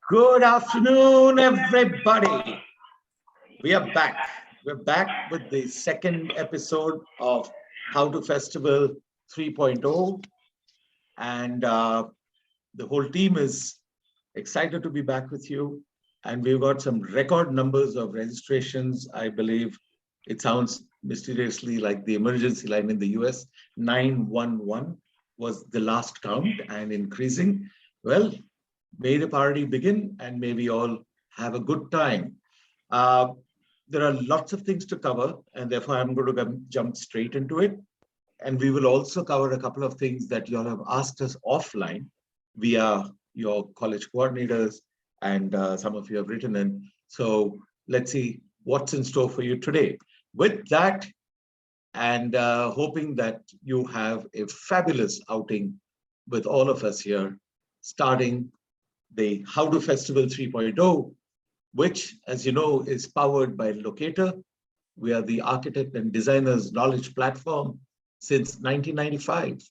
Good afternoon, everybody. We are back. We're back with the second episode of How to Festival 3.0. And the whole team is excited to be back with you. And we've got some record numbers of registrations. I believe it sounds mysteriously like the emergency line in the US. 911 was the last count and increasing. Well, may the party begin and may we all have a good time. Uh, there are lots of things to cover, and therefore I'm going to jump straight into it. And we will also cover a couple of things that you all have asked us offline via your college coordinators, and some of you have written in. So let's see what's in store for you today. With that, and hoping that you have a fabulous outing with all of us here, starting the How to Festival 3.0, which, as you know, is powered by Locator. We are the architect and designers knowledge platform since 1995.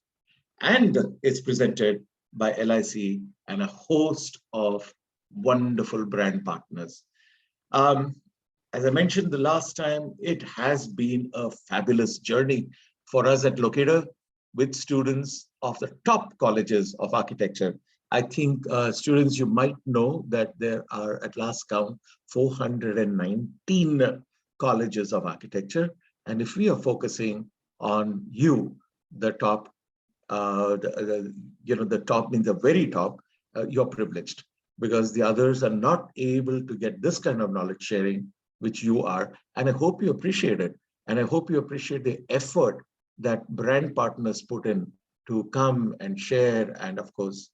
And it's presented by LIC and a host of wonderful brand partners. As I mentioned the last time, it has been a fabulous journey for us at Locator with students of the top colleges of architecture. I think students, you might know that there are at last count 419 colleges of architecture. And if we are focusing on you, the top, the top means the very top, you're privileged because the others are not able to get this kind of knowledge sharing, which you are. And I hope you appreciate it. And I hope you appreciate the effort that brand partners put in to come and share. And of course,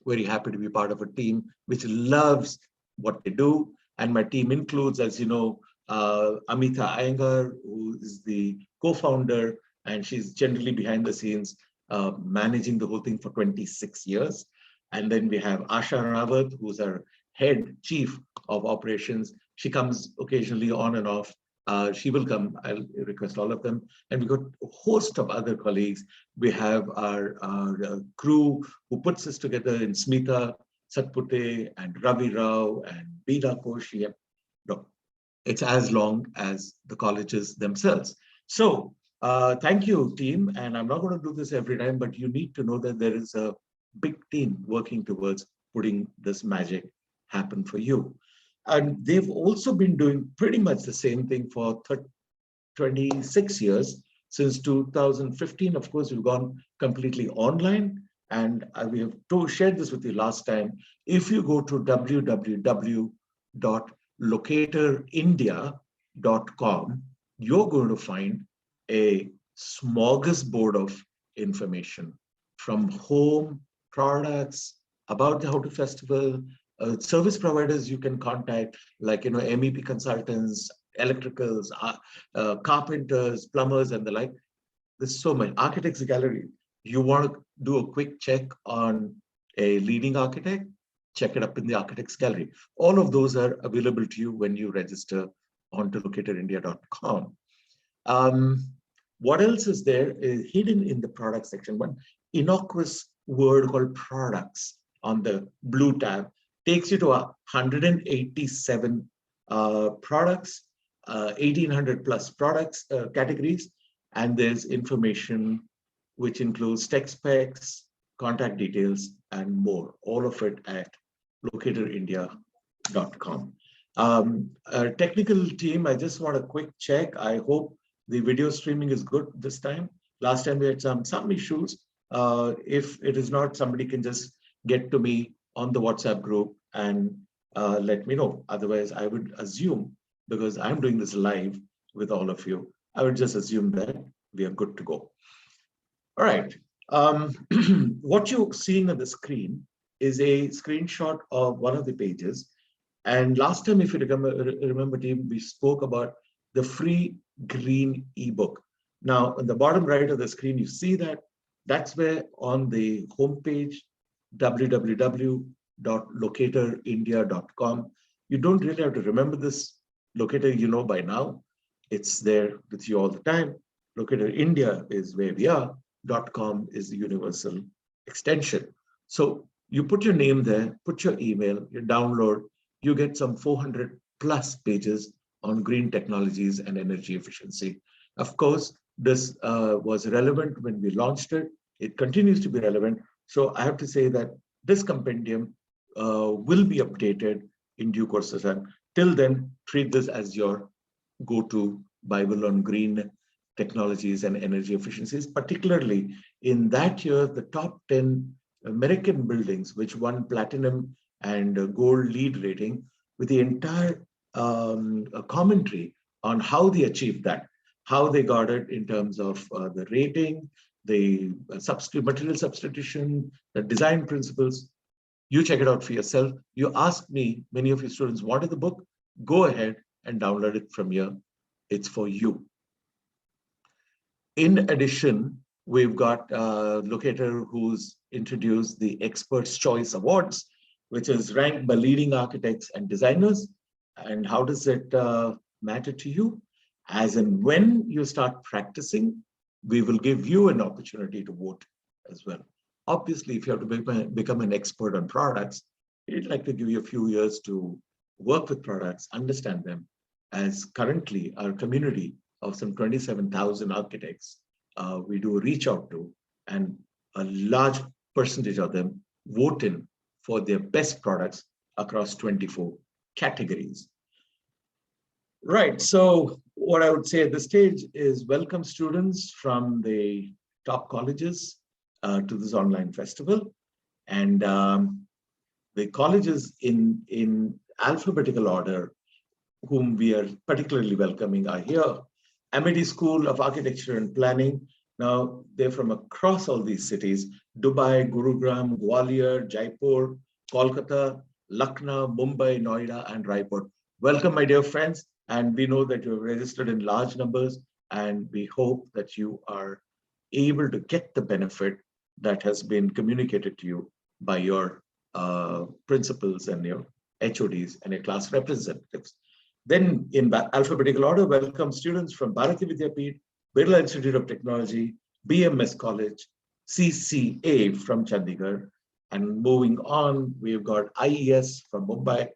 very happy to be part of a team which loves what they do. And my team includes, as you know, Amita Iyengar, who is the co-founder, and she's generally behind the scenes, managing the whole thing for 26 years. And then we have Asha Rawat, who's our head chief of operations. She comes occasionally on and off. She will come. I'll request all of them. And we've got a host of other colleagues. We have our crew who puts us together in Smita Satpute and Ravi Rao and Beena Koshi. No, it's as long as the colleges themselves. So thank you, team. And I'm not going to do this every time, but you need to know that there is a big team working towards putting this magic happen for you. And they've also been doing pretty much the same thing for 26 years. Since 2015, of course, we've gone completely online. And we have shared this with you last time. If you go to www.locatorindia.com, you're going to find a smorgasbord of information from home, products, about the How to Festival, service providers you can contact, like MEP consultants, electricals, carpenters, plumbers, and the like. There's so many. Architects Gallery. You want to do a quick check on a leading architect? Check it up in the Architects Gallery. All of those are available to you when you register onto locatorindia.com. What else is there? Hidden in the product section, one innocuous word called products on the blue tab takes you to 187 products, 1,800 plus products categories, and there's information which includes tech specs, contact details, and more. All of it at locatorindia.com. Our technical team, I just want a quick check. I hope the video streaming is good this time. Last time we had some issues. If it is not, somebody can just get to me on the WhatsApp group and let me know. Otherwise, I would assume, because I'm doing this live with all of you, I would just assume that we are good to go. All right. What you're seeing on the screen is a screenshot of one of the pages. And last time, if you remember, team, we spoke about the free green ebook. Now, on the bottom right of the screen, you see that. That's where on the homepage, www.locatorindia.com. You don't really have to remember this. Locator, you know by now. It's there with you all the time. Locator India is where we are. .com is the universal extension. So You put your name there, put your email, you download, you get some 400 plus pages on green technologies and energy efficiency. Of course, this was relevant when we launched it. It continues to be relevant. So I have to say that this compendium will be updated in due course of time. Till then, treat this as your go-to Bible on green technologies and energy efficiencies. Particularly in that year, the top 10 American buildings which won platinum and gold LEED rating, with the entire commentary on how they achieved that, how they got it in terms of the rating, the material substitution, the design principles. You check it out for yourself. You ask me, many of your students wanted the book, go ahead and download it from here. It's for you. In addition, we've got a locator who's introduced the Expert's Choice Awards, which is ranked by leading architects and designers. And how does it matter to you? As in when you start practicing, we will give you an opportunity to vote as well. Obviously, if you have to become an expert on products, we'd like to give you a few years to work with products, understand them, as currently our community of some 27,000 architects, we do reach out to, and a large percentage of them vote in for their best products across 24 categories. Right, so what I would say at this stage is welcome students from the top colleges to this online festival. And the colleges in alphabetical order whom we are particularly welcoming are here. Amity School of Architecture and Planning. Now, they're from across all these cities: Dubai, Gurugram, Gwalior, Jaipur, Kolkata, Lucknow, Mumbai, Noida, and Raipur. Welcome, my dear friends. And we know that you're registered in large numbers, and we hope that you are able to get the benefit that has been communicated to you by your principals and your HODs and your class representatives. Then in alphabetical order, welcome students from Bharati Vidyapeeth, Birla Institute of Technology, BMS College, CCA from Chandigarh. And moving on, we've got IES from Mumbai,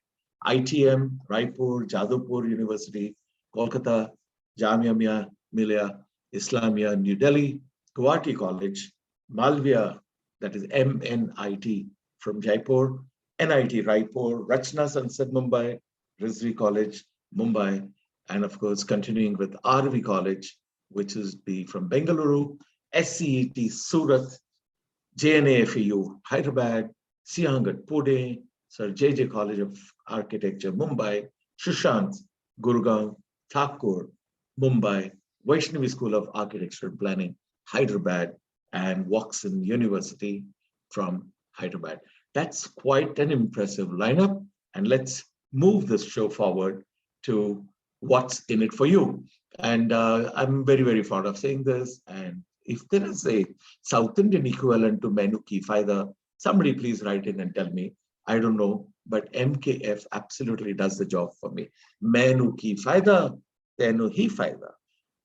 ITM, Raipur, Jadavpur University, Kolkata, Jamia Millia Islamia, New Delhi, Guwahati College, Malviya, that is MNIT from Jaipur, NIT Raipur, Rachna Sansad Mumbai, Rizvi College, Mumbai, and of course, continuing with RV College, which is from Bengaluru, SCET Surat, JNAFEU Hyderabad, Sihangat Pune, Sir JJ College of Architecture Mumbai, Sushant Gurgaon, Thakur Mumbai, Vaishnavi School of Architecture and Planning Hyderabad, and Watson University from Hyderabad. That's quite an impressive lineup, and let's move this show forward to what's in it for you. And I'm very, very fond of saying this. And if there is a South Indian equivalent to Menu Ki Faida, somebody please write in and tell me. I don't know, but MKF absolutely does the job for me. Menu Ki Faida, Tenu Hi Faida.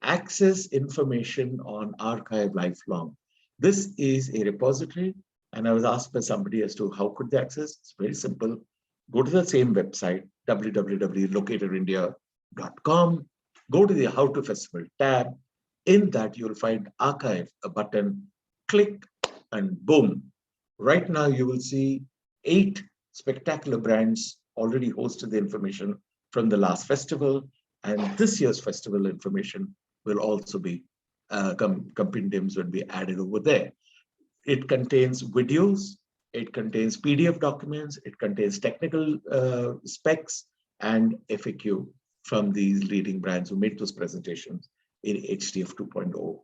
Access information on archive lifelong. This is a repository, and I was asked by somebody as to how could they access. It's very simple. Go to the same website, www.locaterindia.com. Go to the How to Festival tab. In that, you'll find archive, a button, click, and boom. Right now, you will see 8 spectacular brands already hosted the information from the last festival, and this year's festival information will also be compendiums will be added over there. It contains videos, it contains PDF documents, it contains technical specs and FAQ from these leading brands who made those presentations in HTF 2.0.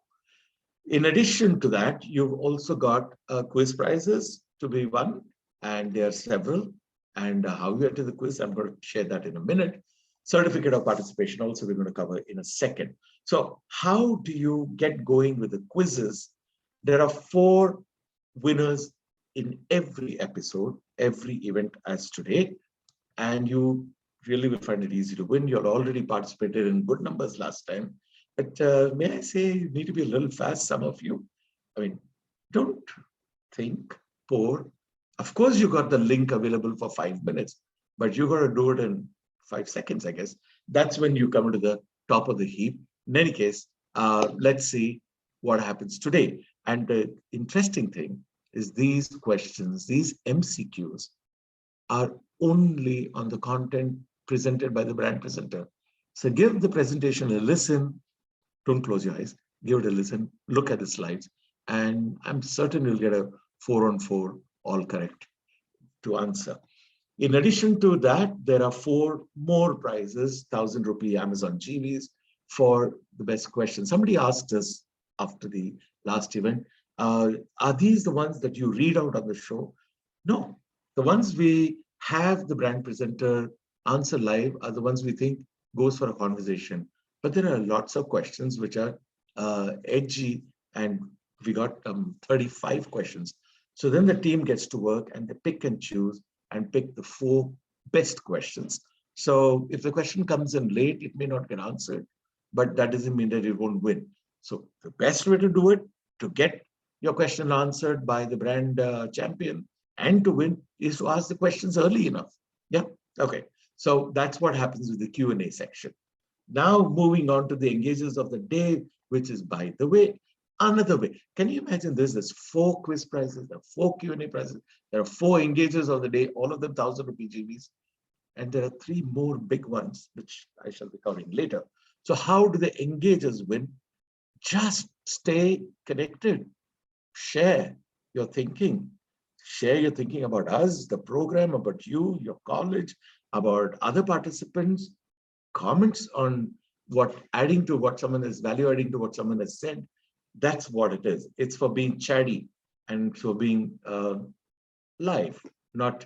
In addition to that, you've also got quiz prizes to be won, and there are several. And how you enter the quiz, I'm going to share that in a minute. Certificate of participation also we're going to cover in a second. So how do you get going with the quizzes? There are 4 winners in every episode, every event as today, and you really will find it easy to win. You've already participated in good numbers last time, but may I say you need to be a little fast, some of you. I mean, don't think, pour, Of course, you got the link available for 5 minutes, but you got to do it in 5 seconds, I guess. That's when you come to the top of the heap. In any case, let's see what happens today. And the interesting thing is these questions, these MCQs, are only on the content presented by the brand presenter. So give the presentation a listen. Don't close your eyes. Give it a listen. Look at the slides. And I'm certain you'll get a 4 on 4 all correct to answer. In addition to that, there are 4 more prizes, 1,000 rupee Amazon GVs for the best question. Somebody asked us after the last event, are these the ones that you read out on the show? No, the ones we have the brand presenter answer live are the ones we think goes for a conversation. But there are lots of questions which are edgy, and we got 35 questions. So then the team gets to work and they pick and choose and pick the 4 best questions. So if the question comes in late, it may not get answered, but that doesn't mean that it won't win. So the best way to do it, to get your question answered by the brand champion and to win, is to ask the questions early enough. Yeah, okay. So that's what happens with the Q&A section. Now moving on to the engages of the day, which is, by the way, another way. Can you imagine this? There's 4 quiz prizes, there are 4 Q&A prizes, there are 4 engages of the day, all of them 1,000 rupee GVs, and there are 3 more big ones, which I shall be covering later. So how do the engagers win? Just stay connected. Share your thinking. Share your thinking about us, the program, about you, your college, about other participants. Comments on what adding to what someone is, value adding to what someone has said. That's what it is. It's for being chatty and for being live, not,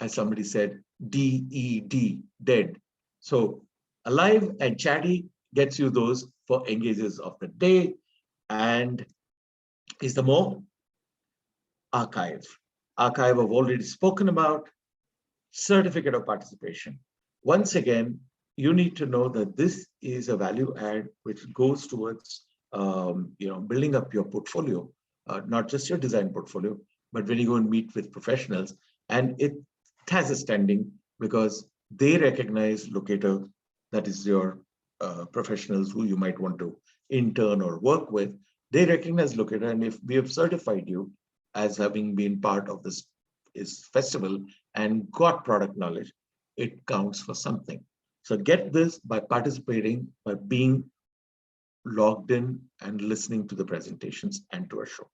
as somebody said, DED, dead. So alive and chatty gets you those 4 engages of the day. And is the more archive. Archive I've already spoken about. Certificate of participation. Once again, you need to know that this is a value add which goes towards building up your portfolio, not just your design portfolio, but when you go and meet with professionals. And it has a standing because they recognize locator, that is your professionals who you might want to intern or work with. They recognize locator, and if we have certified you as having been part of this festival and got product knowledge, it counts for something. So get this by participating, by being logged in and listening to the presentations and to our show.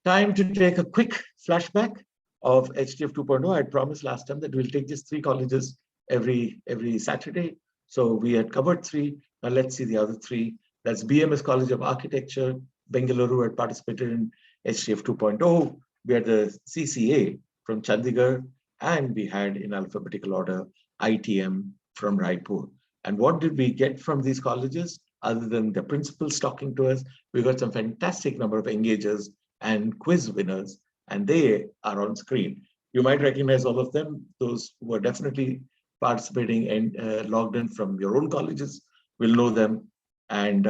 Time to take a quick flashback of HTF 2.0. I promised last time that we'll take just 3 colleges every Saturday. So we had covered 3. Now let's see the other 3. That's BMS College of Architecture, Bengaluru had participated in HTF 2.0. We had the CCA from Chandigarh, and we had, in alphabetical order, ITM from Raipur. And what did we get from these colleges? Other than the principals talking to us, we got some fantastic number of engagers and quiz winners, and they are on screen. You might recognize all of them. Those who are definitely participating and logged in from your own colleges will know them. And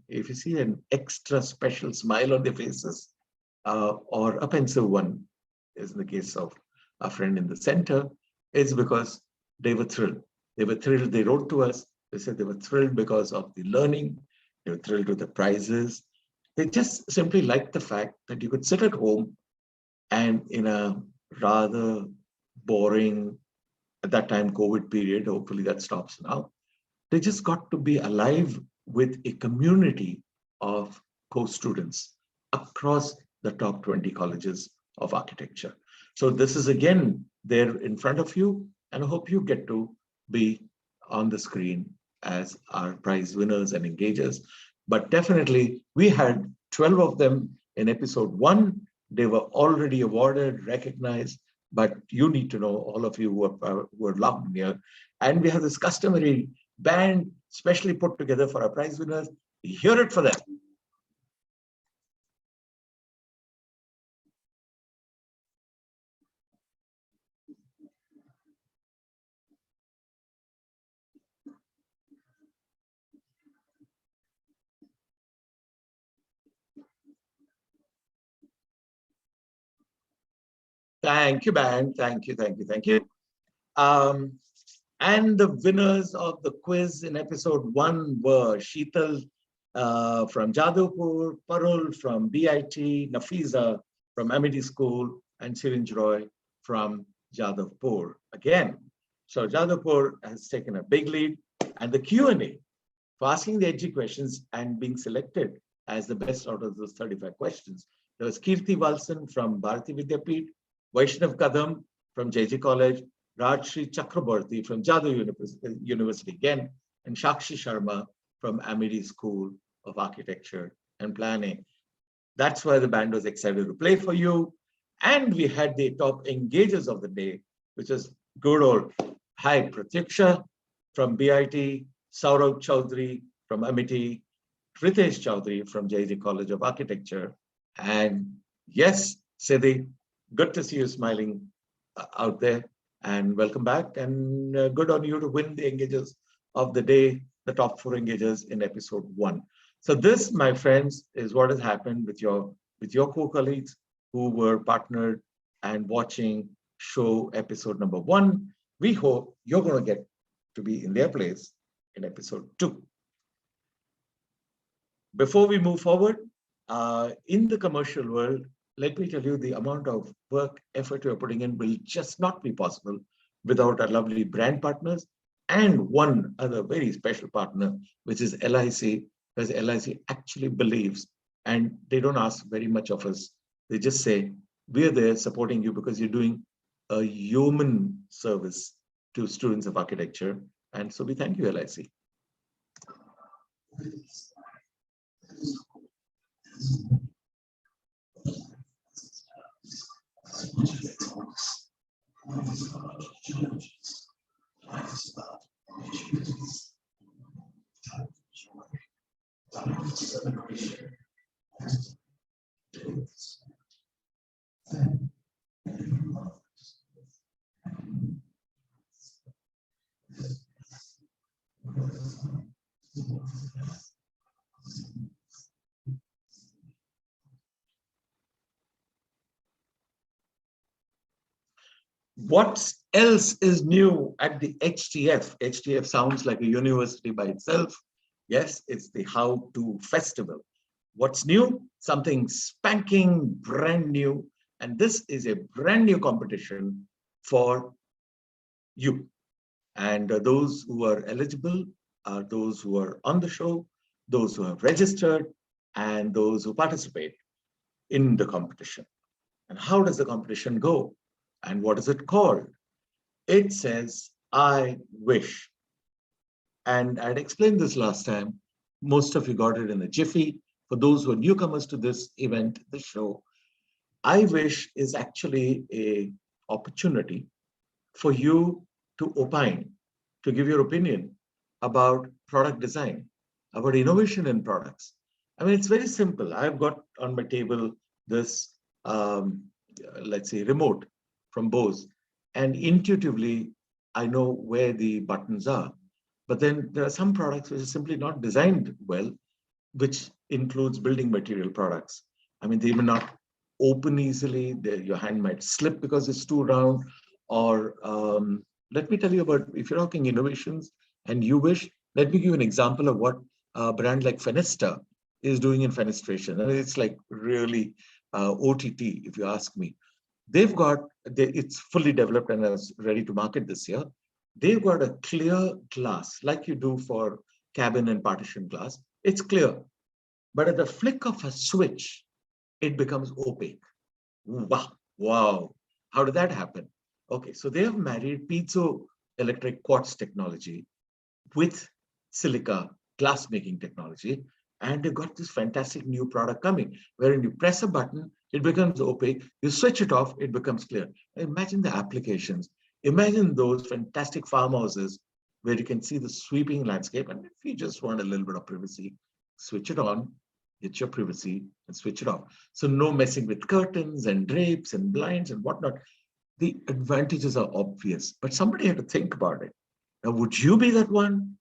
if you see an extra special smile on their faces, or a pensive one, as in the case of a friend in the center, it's because they were thrilled. They were thrilled. They wrote to us. They said they were thrilled because of the learning. They were thrilled with the prizes. They just simply liked the fact that you could sit at home and, in a rather boring, at that time, COVID period, hopefully that stops now, they just got to be alive with a community of co-students across the top 20 colleges of architecture. So this is again there in front of you, and I hope you get to be on the screen as our prize winners and engagers. But definitely, we had 12 of them in episode 1. They were already awarded, recognized, but you need to know, all of you who are logged in here. And we have this customary band specially put together for our prize winners. Hear it for them. Thank you, man. Thank you, thank you, thank you. And the winners of the quiz in episode 1 were Sheetal from Jadavpur, Parul from BIT, Nafiza from Amity School, and Sirinj Roy from Jadavpur. Again, so Jadavpur has taken a big lead, and the Q&A for asking the edgy questions and being selected as the best out of those 35 questions. There was Kirti Walson from Bharati Vidyapeeth, Vaishnav Kadam from JJ College, Rajshri Chakraborty from Jadoo University again, and Shakshi Sharma from Amity School of Architecture and Planning. That's why the band was excited to play for you. And we had the top engagers of the day, which is good old Hi Pratyaksha from BIT, Saurabh Chaudhary from Amity, Ritesh Chaudhary from JJ College of Architecture. And yes, Siddhi, good to see you smiling out there. And welcome back. And good on you to win the engagers of the day, the top 4 engagers in episode 1. So this, my friends, is what has happened with your co-colleagues who were partnered and watching show episode number 1. We hope you're going to get to be in their place in episode 2. Before we move forward, in the commercial world, let me tell you the amount of work, effort you're putting in will just not be possible without our lovely brand partners and one other very special partner, which is LIC, because LIC actually believes, and they don't ask very much of us. They just say, we're there supporting you because you're doing a human service to students of architecture. And so we thank you, LIC. What else is new at the HTF? HTF sounds like a university by itself. Yes, it's the How To Festival. What's new? Something spanking brand new. And this is a brand new competition for you. And those who are eligible are those who are on the show, those who have registered, and those who participate in the competition. And how does the competition go? And what is it called? It says, I wish. And I'd explained this last time. Most of you got it in a jiffy. For those who are newcomers to this event, this show, I wish is actually an opportunity for you to opine, to give your opinion about product design, about innovation in products. I mean, it's very simple. I've got on my table this, let's say, remote from Bose. And intuitively, I know where the buttons are. But then there are some products which are simply not designed well, which includes building material products. I mean, they may not open easily. Your hand might slip because it's too round. Or let me tell you about, if you're talking innovations and you wish, let me give you an example of what a brand like Fenesta is doing in fenestration. And it's like really OTT, if you ask me. They've got, it's fully developed and is ready to market this year. They've got a clear glass, like you do for cabin and partition glass. It's clear. But at the flick of a switch, it becomes opaque. Wow. Wow. How did that happen? Okay, so they have married piezoelectric quartz technology with silica glass making technology. And they've got this fantastic new product coming, wherein you press a button, it becomes opaque. You switch it off, it becomes clear. Imagine the applications. Imagine those fantastic farmhouses where you can see the sweeping landscape. And if you just want a little bit of privacy, switch it on, get your privacy, and switch it off. So no messing with curtains and drapes and blinds and whatnot. The advantages are obvious, but somebody had to think about it. Now, would you be that one?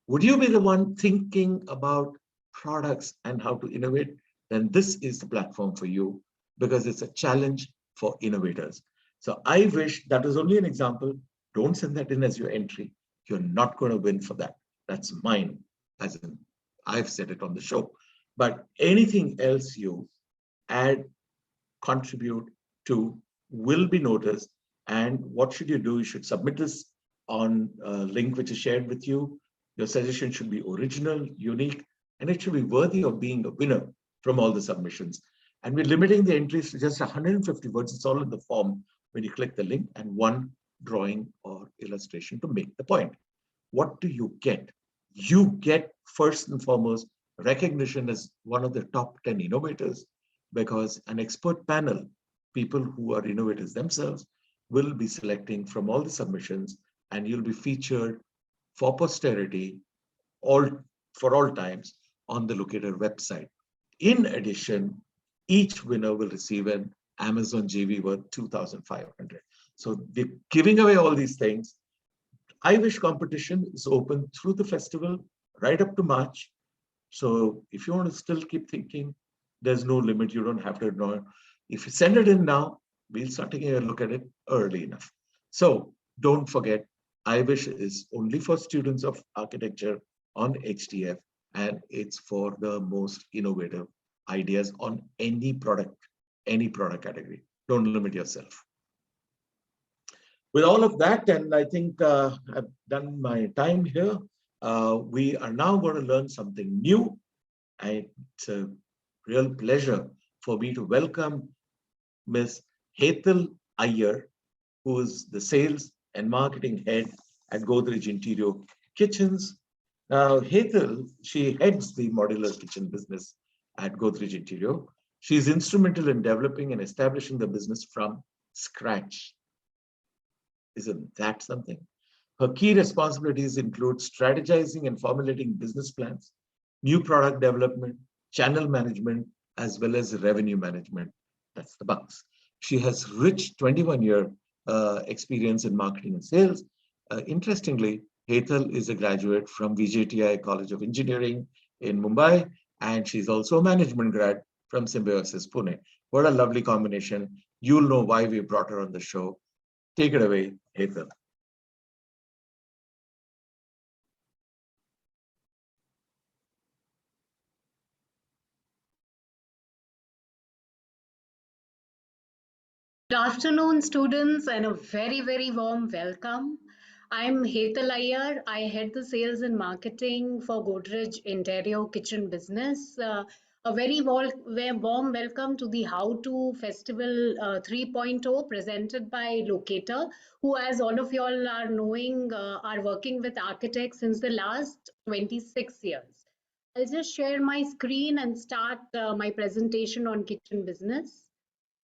Would you be the one thinking about products and how to innovate? Then this is the platform for you, because it's a challenge for innovators. So I wish that was only an example. Don't send that in as your entry. You're not going to win for that. That's mine, as in I've said it on the show. But anything else you add, contribute to will be noticed. And what should you do? You should submit this on a link which is shared with you. Your suggestion should be original, unique, and it should be worthy of being a winner from all the submissions. And we're limiting the entries to just 150 words. It's all in the form when you click the link, and one drawing or illustration to make the point. What do you get? You get, first and foremost, recognition as one of the top 10 innovators, because an expert panel, people who are innovators themselves, will be selecting from all the submissions, and you'll be featured for posterity all for all times on the Locator website. In addition, each winner will receive an Amazon JV worth 2,500. So they're giving away all these things. I wish competition is open through the festival right up to March. So if you want to still keep thinking, there's no limit. You don't have to know. If you send it in now, we'll start taking a look at it early enough. So don't forget, iWish is only for students of architecture on HTF, and it's for the most innovative ideas on any product category. Don't limit yourself. With all of that, and I think I've done my time here, we are now going to learn something new. It's a real pleasure for me to welcome Ms. Hetal Iyer, who is the sales and marketing head at Godrej Interio Kitchens. Now, Hetal, she heads the modular kitchen business at Godrej Interio. She is instrumental in developing and establishing the business from scratch. Isn't that something? Her key responsibilities include strategizing and formulating business plans, new product development, channel management, as well as revenue management. That's the bucks. She has rich 21-year experience in marketing and sales. Interestingly, Hetal is a graduate from VJTI College of Engineering in Mumbai, and she's also a management grad from Symbiosis Pune. What a lovely combination. You'll know why we brought her on the show. Take it away, Hetal. Good afternoon, students, and a very, very warm welcome. I'm Hetal Iyer. I head the sales and marketing for Godrej Interio kitchen business. A very warm welcome to the How To Festival 3.0 presented by Locator, who, as all of y'all are knowing, are working with architects since the last 26 years. I'll just share my screen and start my presentation on kitchen business.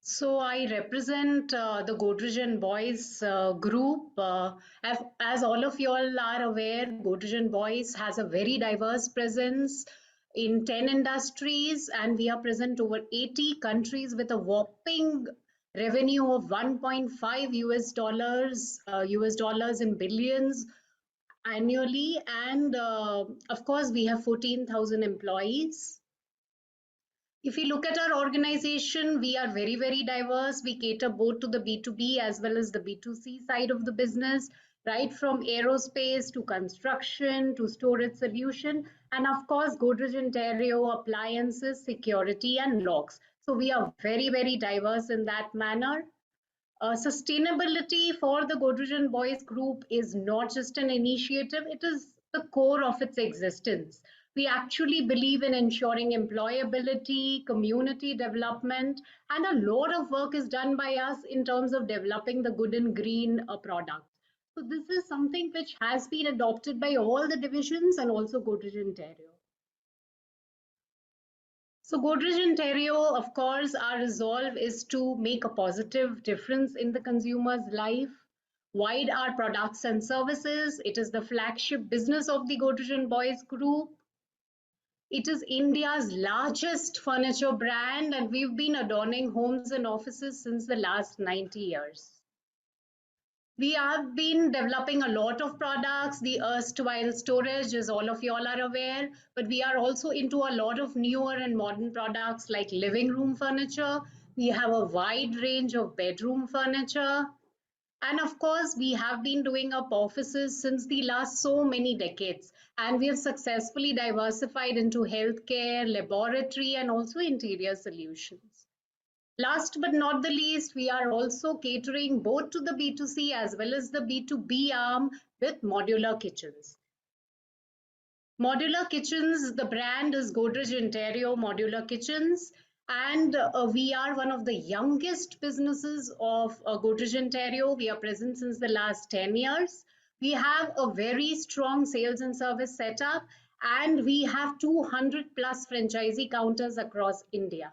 So I represent the Godrej and Boys group. As all of you all are aware, Godrej and Boys has a very diverse presence in 10 industries, and we are present over 80 countries with a whopping revenue of 1.5 US dollars in billions annually. And of course, we have 14,000 employees. If we look at our organization, we are very, very diverse. We cater both to the B2B as well as the B2C side of the business, right from aerospace to construction to storage solution, and of course, Godrej Interio, appliances, security, and locks. So we are very, very diverse in that manner. Sustainability for the Godrej and Boys group is not just an initiative, it is the core of its existence. We actually believe in ensuring employability, community development, and a lot of work is done by us in terms of developing the good and green products. So this is something which has been adopted by all the divisions and also Godrej Interio. So Godrej Interio, of course, our resolve is to make a positive difference in the consumer's life. Wide our products and services. It is the flagship business of the Godrej and Boys group. It is India's largest furniture brand, and we've been adorning homes and offices since the last 90 years. We have been developing a lot of products. The erstwhile storage, as all of you all are aware, but we are also into a lot of newer and modern products like living room furniture, We have a wide range of bedroom furniture. And of course, we have been doing up offices since the last so many decades. And we have successfully diversified into healthcare, laboratory, and also interior solutions. Last but not the least, we are also catering both to the B2C as well as the B2B arm with modular kitchens. Modular Kitchens, the brand is Godrej Interio Modular Kitchens, and we are one of the youngest businesses of Godrej Interio. We are present since the last 10 years. We have a very strong sales and service setup, and we have 200 plus franchisee counters across India.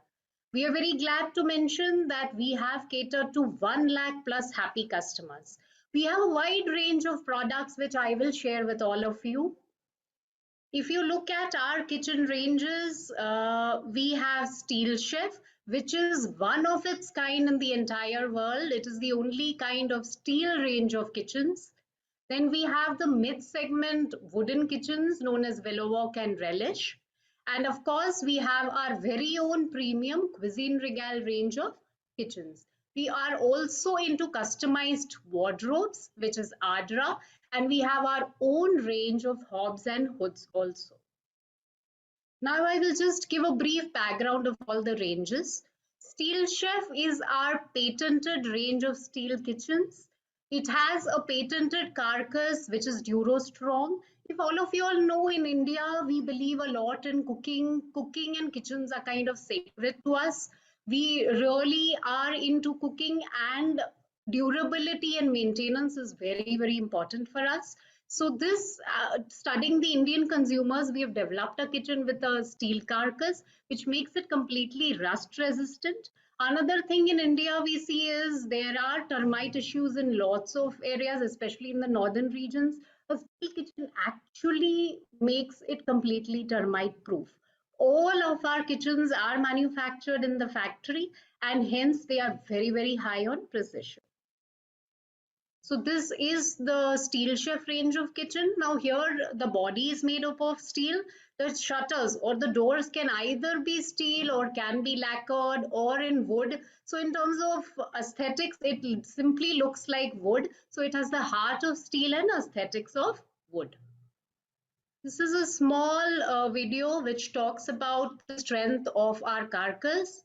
We are very glad to mention that we have catered to 1 lakh plus happy customers. We have a wide range of products which I will share with all of you. If you look at our kitchen ranges, we have Steel Chef, which is one of its kind in the entire world. It is the only kind of steel range of kitchens. Then we have the mid segment wooden kitchens known as Willowwalk and Relish. And of course, we have our very own premium Cuisine Regal range of kitchens. We are also into customized wardrobes, which is Adra, and we have our own range of hobs and hoods also. Now I will just give a brief background of all the ranges. Steel Chef is our patented range of steel kitchens. It has a patented carcass which is Duro Strong. If all of you all know, in India, we believe a lot in cooking. Cooking and kitchens are kind of sacred to us. We really are into cooking, and durability and maintenance is very, very important for us. So this, studying the Indian consumers, we have developed a kitchen with a steel carcass, which makes it completely rust resistant. Another thing in India we see is there are termite issues in lots of areas, especially in the northern regions. A steel kitchen actually makes it completely termite proof. All of our kitchens are manufactured in the factory, and hence they are very, very high on precision. So this is the Steel Chef range of kitchen. Now here the body is made up of steel. The shutters or the doors can either be steel or can be lacquered or in wood. So in terms of aesthetics, it simply looks like wood. So it has the heart of steel and aesthetics of wood. This is a small video which talks about the strength of our carcass.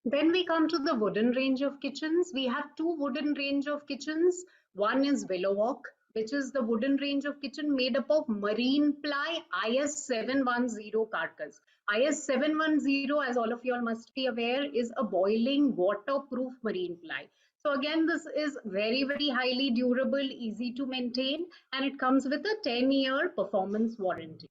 Then we come to the wooden range of kitchens. We have two wooden range of kitchens. One is Willowwalk, which is the wooden range of kitchen made up of marine ply IS 710 carcass. IS 710, as all of you all must be aware, is a boiling waterproof marine ply. So again, this is very, very highly durable, easy to maintain, and it comes with a 10-year performance warranty.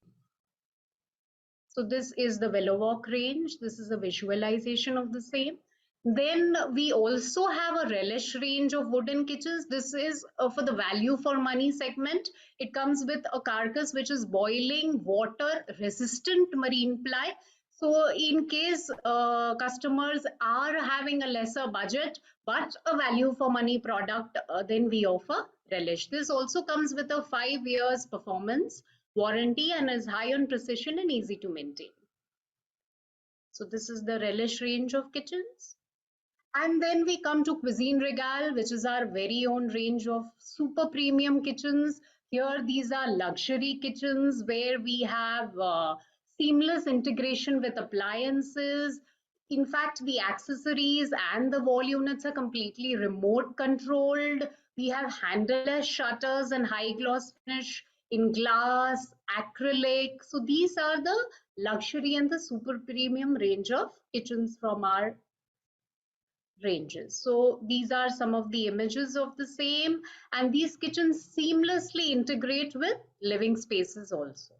So this is the Willowwalk range. This is a visualization of the same. Then we also have a Relish range of wooden kitchens. This is for the value for money segment. It comes with a carcass which is boiling water resistant marine ply. So in case customers are having a lesser budget but a value for money product, then we offer Relish. This also comes with a 5 years performance warranty and is high on precision and easy to maintain. So this is the Relish range of kitchens. And then we come to Cuisine Regal, which is our very own range of super premium kitchens. Here, these are luxury kitchens where we have seamless integration with appliances. In fact, the accessories and the wall units are completely remote controlled. We have handleless shutters and high gloss finish in glass, acrylic. So these are the luxury and the super premium range of kitchens from our ranges. So these are some of the images of the same, and these kitchens seamlessly integrate with living spaces also.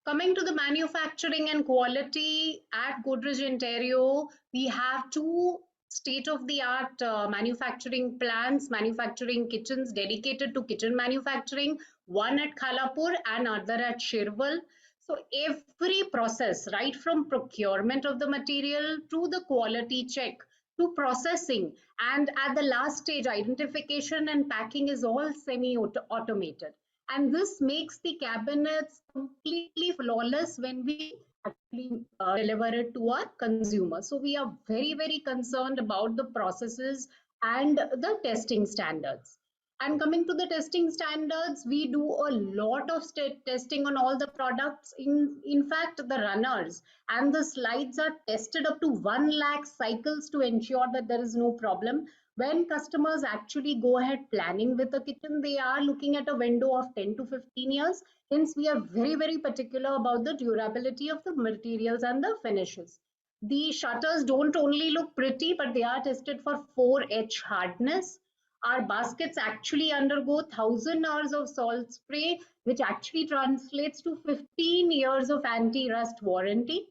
Coming to the manufacturing and quality at Godrej Interio, we have two state-of-the-art manufacturing plants, manufacturing kitchens dedicated to kitchen manufacturing, one at Khalapur and other at Shirwal. So every process, right from procurement of the material to the quality check to processing, and at the last stage, identification and packing is all semi-automated. And this makes the cabinets completely flawless when we actually deliver it to our consumer. So we are very, very concerned about the processes and the testing standards. And coming to the testing standards, we do a lot of testing on all the products. In fact, the runners and the slides are tested up to 1 lakh cycles to ensure that there is no problem. When customers actually go ahead planning with a kitchen, they are looking at a window of 10 to 15 years. Hence, we are very, very particular about the durability of the materials and the finishes. The shutters don't only look pretty, but they are tested for 4H hardness. Our baskets actually undergo 1,000 hours of salt spray, which actually translates to 15 years of anti-rust warranty.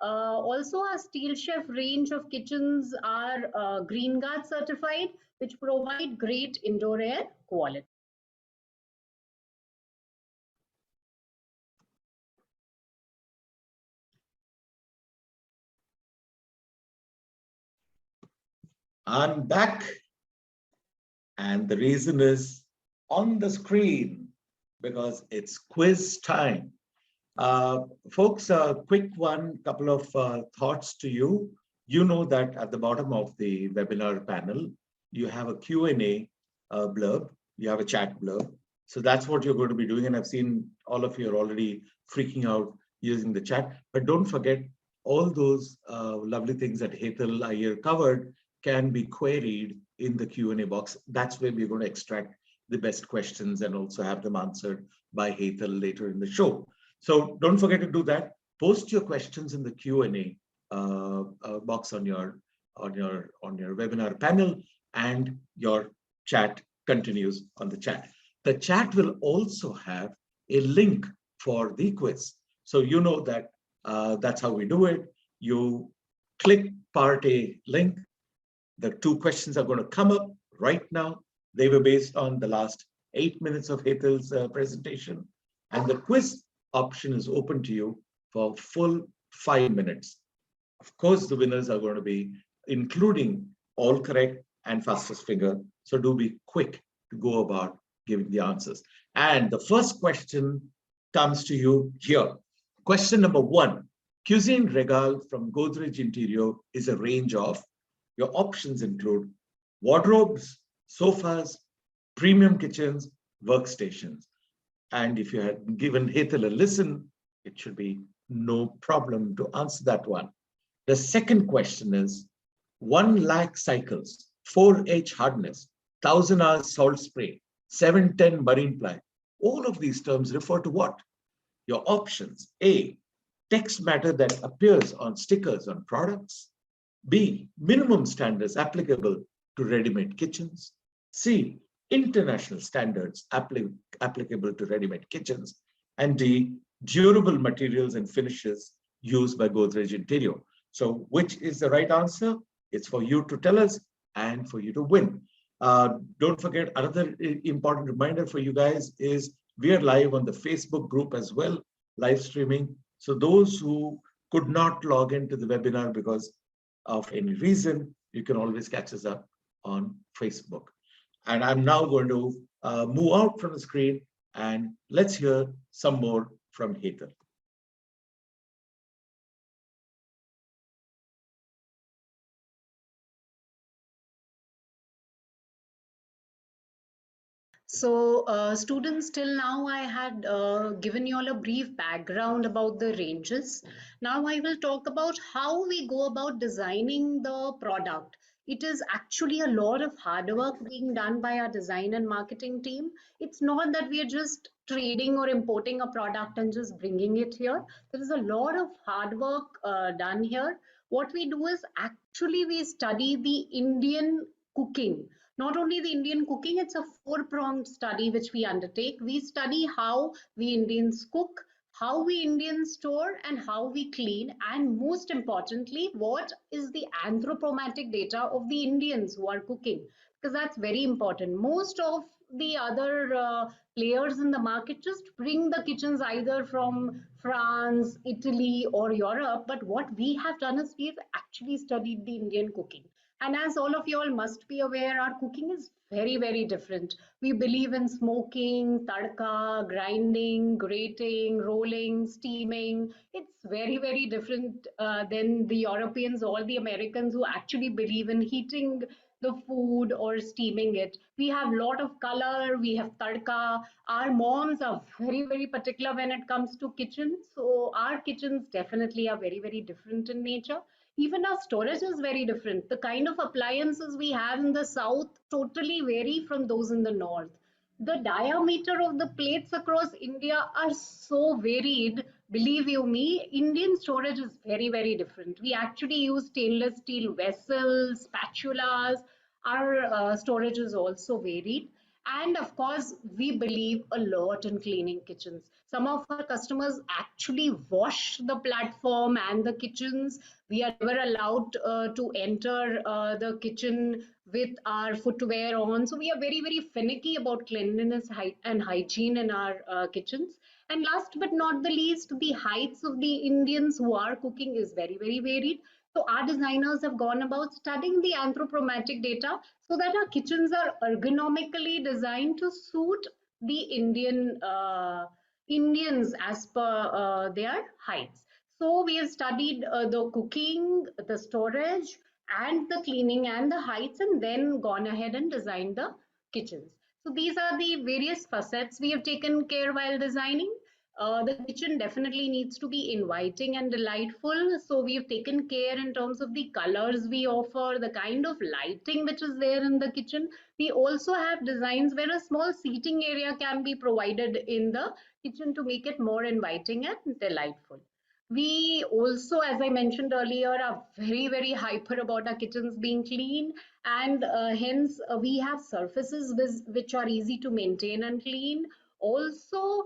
Also, our Steel Chef range of kitchens are Green Guard certified, which provide great indoor air quality. I'm back, and the reason is on the screen because it's quiz time. Folks, a quick one, couple of thoughts to you. You know that at the bottom of the webinar panel, you have a Q&A blurb, you have a chat blurb. So that's what you're going to be doing. And I've seen all of you are already freaking out using the chat. But don't forget, all those lovely things that Hetal Iyer covered can be queried in the Q&A box. That's where we're going to extract the best questions and also have them answered by Hetal later in the show. So don't forget to do that. Post your questions in the Q&A box on your webinar panel, and your chat continues on the chat. The chat will also have a link for the quiz. So you know that that's how we do it. You click part A link. The two questions are going to come up right now. They were based on the last 8 minutes of Hetal's presentation. And the quiz option is open to you for full 5 minutes. Of course, the winners are going to be including all correct and fastest finger. So do be quick to go about giving the answers. And the first question comes to you here. Question number 1. Cuisine Regal from Godrej Interio is a range of, your options include wardrobes, sofas, premium kitchens, workstations. And if you had given Hetal a listen, it should be no problem to answer that one. The second question is 1 lakh cycles, 4H hardness, 1,000 hours salt spray, 710 marine ply. All of these terms refer to what? Your options: A, text matter that appears on stickers on products. B, minimum standards applicable to ready-made kitchens. C, international standards applicable to ready-made kitchens. And D, durable materials and finishes used by Godrej Interio. So which is the right answer? It's for you to tell us and for you to win. Don't forget, another important reminder for you guys is we are live on the Facebook group as well, live streaming. So those who could not log into the webinar because of any reason, you can always catch us up on Facebook. And I'm now going to move out from the screen, and let's hear some more from Hetal. So students, till now I had given you all a brief background about the ranges. Now I will talk about how we go about designing the product. It is actually a lot of hard work being done by our design and marketing team. It's not that we are just trading or importing a product and just bringing it here. There is a lot of hard work done here. What we do is actually we study the Indian cooking. Not only the Indian cooking, it's a four-pronged study which we undertake. We study how we Indians cook, how we Indians store and how we clean, and most importantly, what is the anthropometric data of the Indians who are cooking, because that's very important. Most of the other players in the market just bring the kitchens either from France, Italy, or Europe, but what we have done is we've actually studied the Indian cooking. And as all of you all must be aware, our cooking is very, very different. We believe in smoking, tadka, grinding, grating, rolling, steaming. It's very, very different than the Europeans or the Americans who actually believe in heating the food or steaming it. We have a lot of color, we have tadka. Our moms are very, very particular when it comes to kitchen. So our kitchens definitely are very, very different in nature. Even our storage is very different. The kind of appliances we have in the south totally vary from those in the north. The diameter of the plates across India are so varied. Believe you me, Indian storage is very, very different. We actually use stainless steel vessels, spatulas. Our storage is also varied. And of course, we believe a lot in cleaning kitchens. Some of our customers actually wash the platform and the kitchens. We are never allowed to enter the kitchen with our footwear on. So we are very, very finicky about cleanliness and hygiene in our kitchens. And last but not the least, the heights of the Indians who are cooking is very, very varied. So our designers have gone about studying the anthropometric data so that our kitchens are ergonomically designed to suit the Indians as per their heights. So we have studied the cooking, the storage, and the cleaning and the heights, and then gone ahead and designed the kitchens. So these are the various facets we have taken care while designing. The kitchen definitely needs to be inviting and delightful. So we've taken care in terms of the colors we offer, the kind of lighting which is there in the kitchen. We also have designs where a small seating area can be provided in the kitchen to make it more inviting and delightful. We also, as I mentioned earlier, are very, very hyper about our kitchens being clean, and hence we have surfaces which are easy to maintain and clean. Also,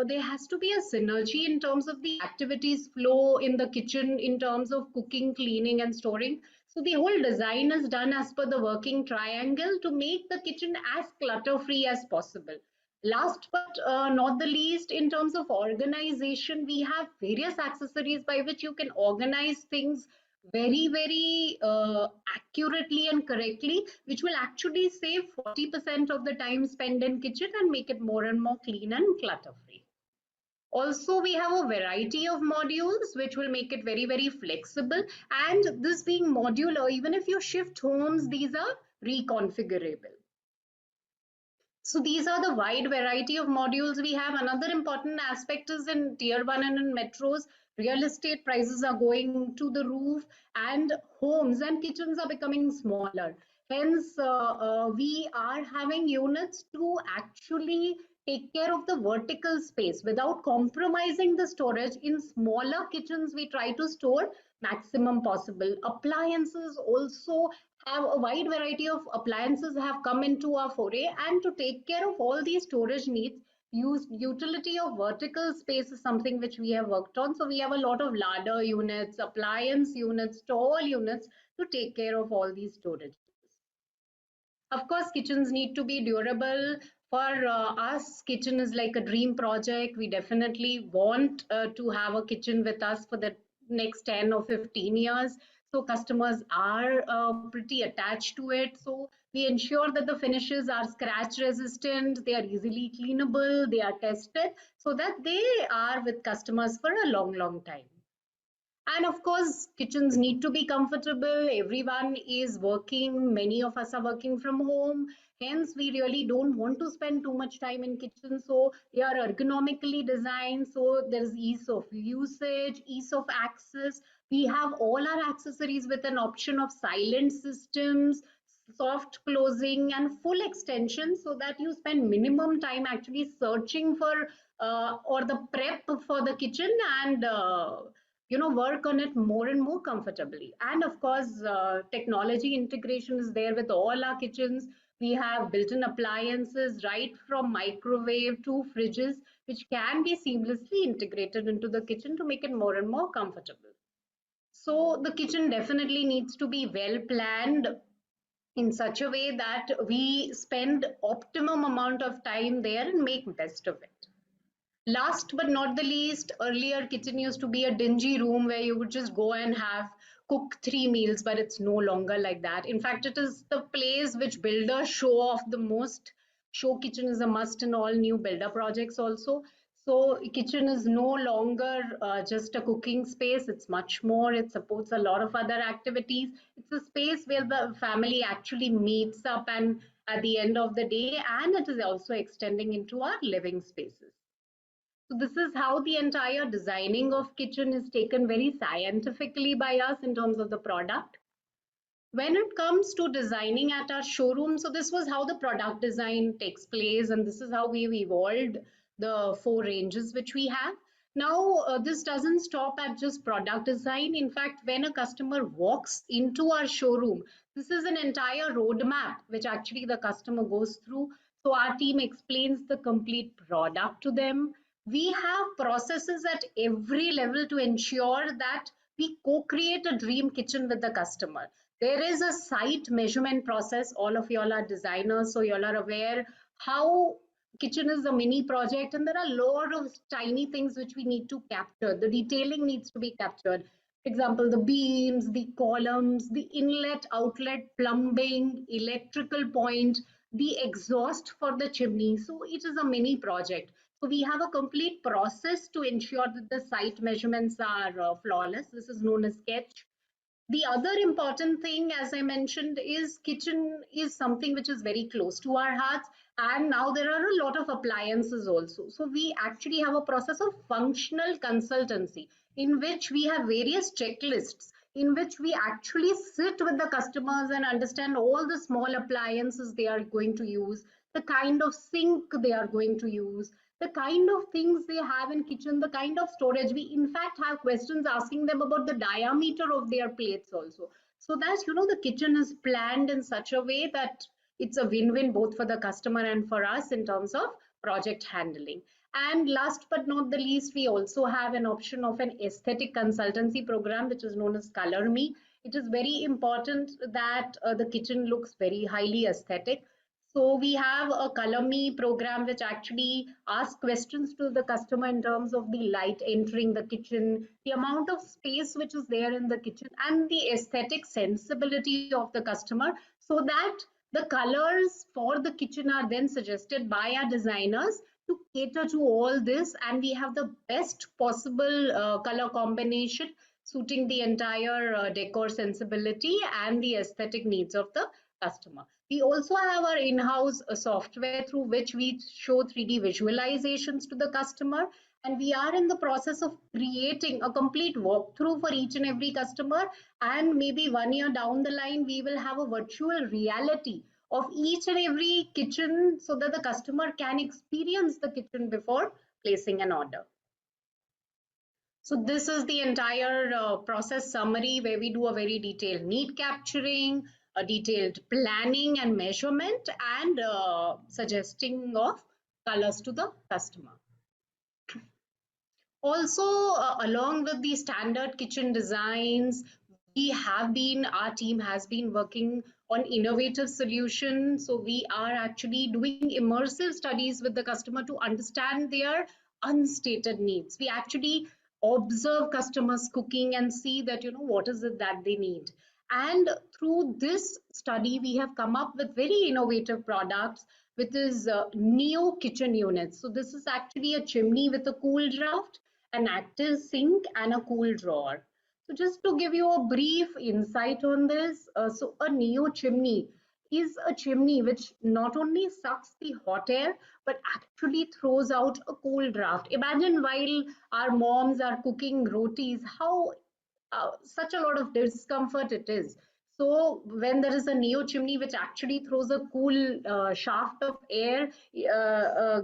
there has to be a synergy in terms of the activities flow in the kitchen in terms of cooking, cleaning, and storing. So the whole design is done as per the working triangle to make the kitchen as clutter free as possible. Last but not the least, in terms of organization, we have various accessories by which you can organize things very, very accurately and correctly, which will actually save 40% of the time spent in kitchen and make it more and more clean and clutter free. Also, we have a variety of modules which will make it very, very flexible. And this being modular, even if you shift homes, these are reconfigurable. So these are the wide variety of modules we have. Another important aspect is in tier 1 and in metros, real estate prices are going to the roof and homes and kitchens are becoming smaller. Hence, we are having units to actually take care of the vertical space without compromising the storage. In smaller kitchens, we try to store maximum possible. Appliances also have a wide variety of appliances have come into our foray, and to take care of all these storage needs, use utility of vertical space is something which we have worked on. So we have a lot of ladder units, appliance units, tall units to take care of all these storage. Of course, kitchens need to be durable. For us, kitchen is like a dream project. We definitely want to have a kitchen with us for the next 10 or 15 years. So customers are pretty attached to it. So we ensure that the finishes are scratch resistant, they are easily cleanable, they are tested so that they are with customers for a long, long time. And of course, kitchens need to be comfortable. Everyone is working. Many of us are working from home. Hence, we really don't want to spend too much time in kitchen. So they are ergonomically designed. So there is ease of usage, ease of access. We have all our accessories with an option of silent systems, soft closing, and full extension, so that you spend minimum time actually searching for or the prep for the kitchen and work on it more and more comfortably. And of course, technology integration is there with all our kitchens. We have built-in appliances right from microwave to fridges, which can be seamlessly integrated into the kitchen to make it more and more comfortable. So the kitchen definitely needs to be well planned in such a way that we spend optimum amount of time there and make best of it. Last but not the least, earlier kitchen used to be a dingy room where you would just go and have cook 3 meals, but it's no longer like that. In fact, it is the place which builders show off the most. Show kitchen is a must in all new builder projects also. So kitchen is no longer just a cooking space. It's much more. It supports a lot of other activities. It's a space where the family actually meets up and at the end of the day, and it is also extending into our living spaces. So this is how the entire designing of kitchen is taken very scientifically by us in terms of the product. When it comes to designing at our showroom, so this was how the product design takes place, and this is how we've evolved the 4 ranges which we have. Now, this doesn't stop at just product design. In fact, when a customer walks into our showroom, this is an entire roadmap which actually the customer goes through. So our team explains the complete product to them. We have processes at every level to ensure that we co-create a dream kitchen with the customer. There is a site measurement process. All of y'all are designers, so y'all are aware how kitchen is a mini project, and there are a lot of tiny things which we need to capture. The detailing needs to be captured. For example, the beams, the columns, the inlet, outlet, plumbing, electrical point, the exhaust for the chimney. So it is a mini project. So we have a complete process to ensure that the site measurements are flawless. This is known as sketch. The other important thing, as I mentioned, is kitchen is something which is very close to our hearts, and now there are a lot of appliances also. So we actually have a process of functional consultancy in which we have various checklists in which we actually sit with the customers and understand all the small appliances they are going to use, the kind of sink they are going to use, the kind of things they have in kitchen, the kind of storage. We in fact have questions asking them about the diameter of their plates also, so that the kitchen is planned in such a way that it's a win-win both for the customer and for us in terms of project handling. And last but not the least, we also have an option of an aesthetic consultancy program which is known as Color Me. It is very important that the kitchen looks very highly aesthetic. So we have a Color Me program which actually asks questions to the customer in terms of the light entering the kitchen, the amount of space which is there in the kitchen, and the aesthetic sensibility of the customer, so that the colors for the kitchen are then suggested by our designers to cater to all this, and we have the best possible color combination suiting the entire decor sensibility and the aesthetic needs of the customer. We also have our in-house software through which we show 3D visualizations to the customer, and we are in the process of creating a complete walkthrough for each and every customer, and maybe 1 year down the line we will have a virtual reality of each and every kitchen so that the customer can experience the kitchen before placing an order. So this is the entire process summary where we do a very detailed need capturing, a detailed planning and measurement, and suggesting of colors to the customer. Also, along with the standard kitchen designs, our team has been working on innovative solutions. So we are actually doing immersive studies with the customer to understand their unstated needs. We actually observe customers cooking and see that, what is it that they need. And through this study, we have come up with very innovative products, which is Neo kitchen units. So this is actually a chimney with a cool draft, an active sink, and a cool drawer. So just to give you a brief insight on this, so a Neo chimney is a chimney which not only sucks the hot air but actually throws out a cool draft. Imagine while our moms are cooking rotis, how such a lot of discomfort it is. So when there is a Neo chimney which actually throws a cool shaft of air,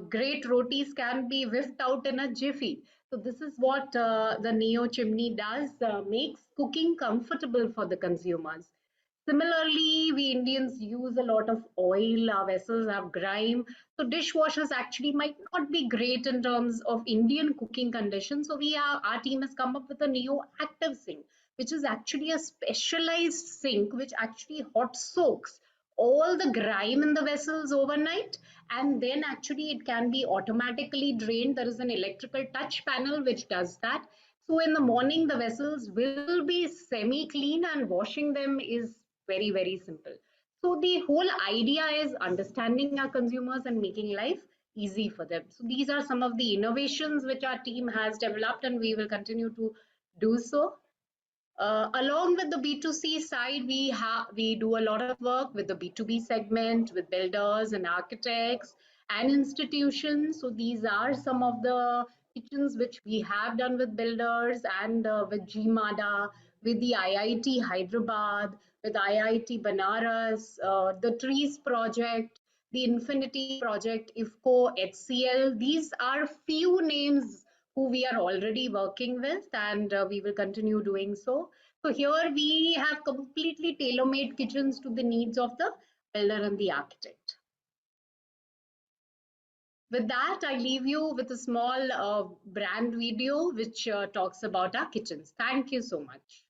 great rotis can be whiffed out in a jiffy. So this is what the Neo chimney does, makes cooking comfortable for the consumers. Similarly, we Indians use a lot of oil, our vessels have grime. So dishwashers actually might not be great in terms of Indian cooking conditions. So our team has come up with a neo active sink, which is actually a specialized sink which actually hot soaks all the grime in the vessels overnight, and then actually it can be automatically drained. There is an electrical touch panel which does that. So in the morning, the vessels will be semi clean and washing them is very, very simple. So the whole idea is understanding our consumers and making life easy for them. So these are some of the innovations which our team has developed, and we will continue to do so. Along with the B2C side, we do a lot of work with the B2B segment, with builders and architects and institutions. So these are some of the kitchens which we have done with builders and with GMADA, with the IIT Hyderabad, with IIT Banaras, the Trees project, the Infinity project, IFCO, HCL. These are few names who we are already working with, and we will continue doing so. So here we have completely tailor-made kitchens to the needs of the builder and the architect. With that, I leave you with a small brand video which talks about our kitchens. Thank you so much.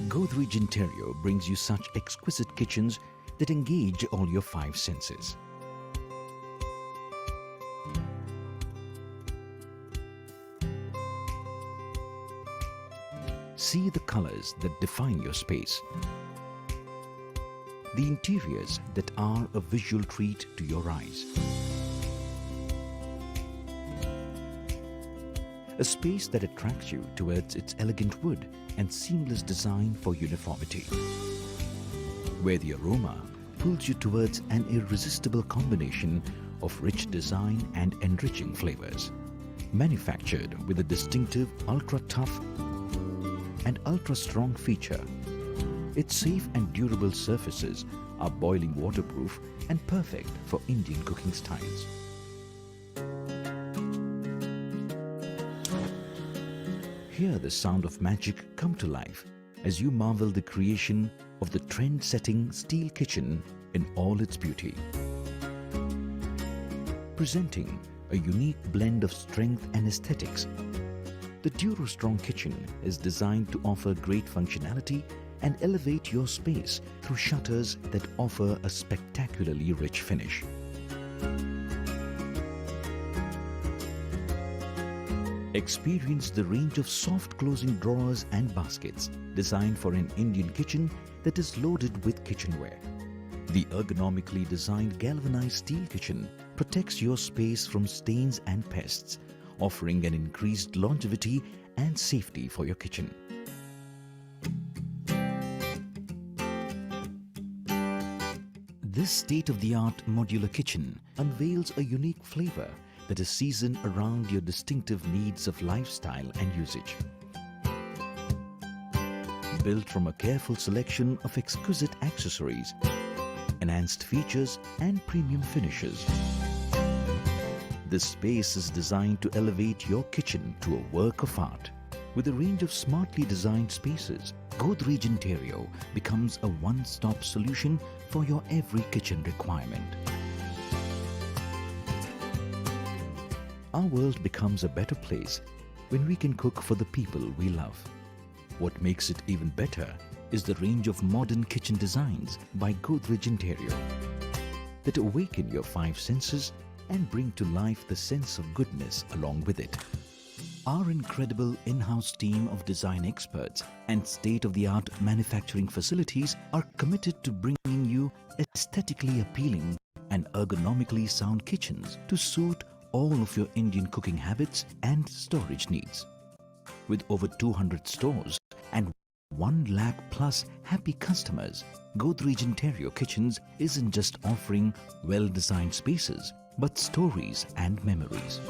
Godrej Interio brings you such exquisite kitchens that engage all your five senses. See the colors that define your space, the interiors that are a visual treat to your eyes. A space that attracts you towards its elegant wood and seamless design for uniformity, where the aroma pulls you towards an irresistible combination of rich design and enriching flavors. Manufactured with a distinctive ultra-tough and ultra-strong feature, its safe and durable surfaces are boiling waterproof and perfect for Indian cooking styles. Hear the sound of magic come to life as you marvel the creation of the trend-setting steel kitchen in all its beauty. Presenting a unique blend of strength and aesthetics, the Duro-Strong kitchen is designed to offer great functionality and elevate your space through shutters that offer a spectacularly rich finish. Experience the range of soft closing drawers and baskets designed for an Indian kitchen that is loaded with kitchenware. The ergonomically designed galvanized steel kitchen protects your space from stains and pests, offering an increased longevity and safety for your kitchen. This state-of-the-art modular kitchen unveils a unique flavor that is seasoned around your distinctive needs of lifestyle and usage. Built from a careful selection of exquisite accessories, enhanced features and premium finishes, this space is designed to elevate your kitchen to a work of art. With a range of smartly designed spaces, Godrej Interio becomes a one-stop solution for your every kitchen requirement. Our world becomes a better place when we can cook for the people we love. What makes it even better is the range of modern kitchen designs by Godrej Interio that awaken your five senses and bring to life the sense of goodness along with it. Our incredible in-house team of design experts and state-of-the-art manufacturing facilities are committed to bringing you aesthetically appealing and ergonomically sound kitchens to suit all of your Indian cooking habits and storage needs. With over 200 stores and 1 lakh plus happy customers, Godrej Interio Kitchens isn't just offering well-designed spaces, but stories and memories.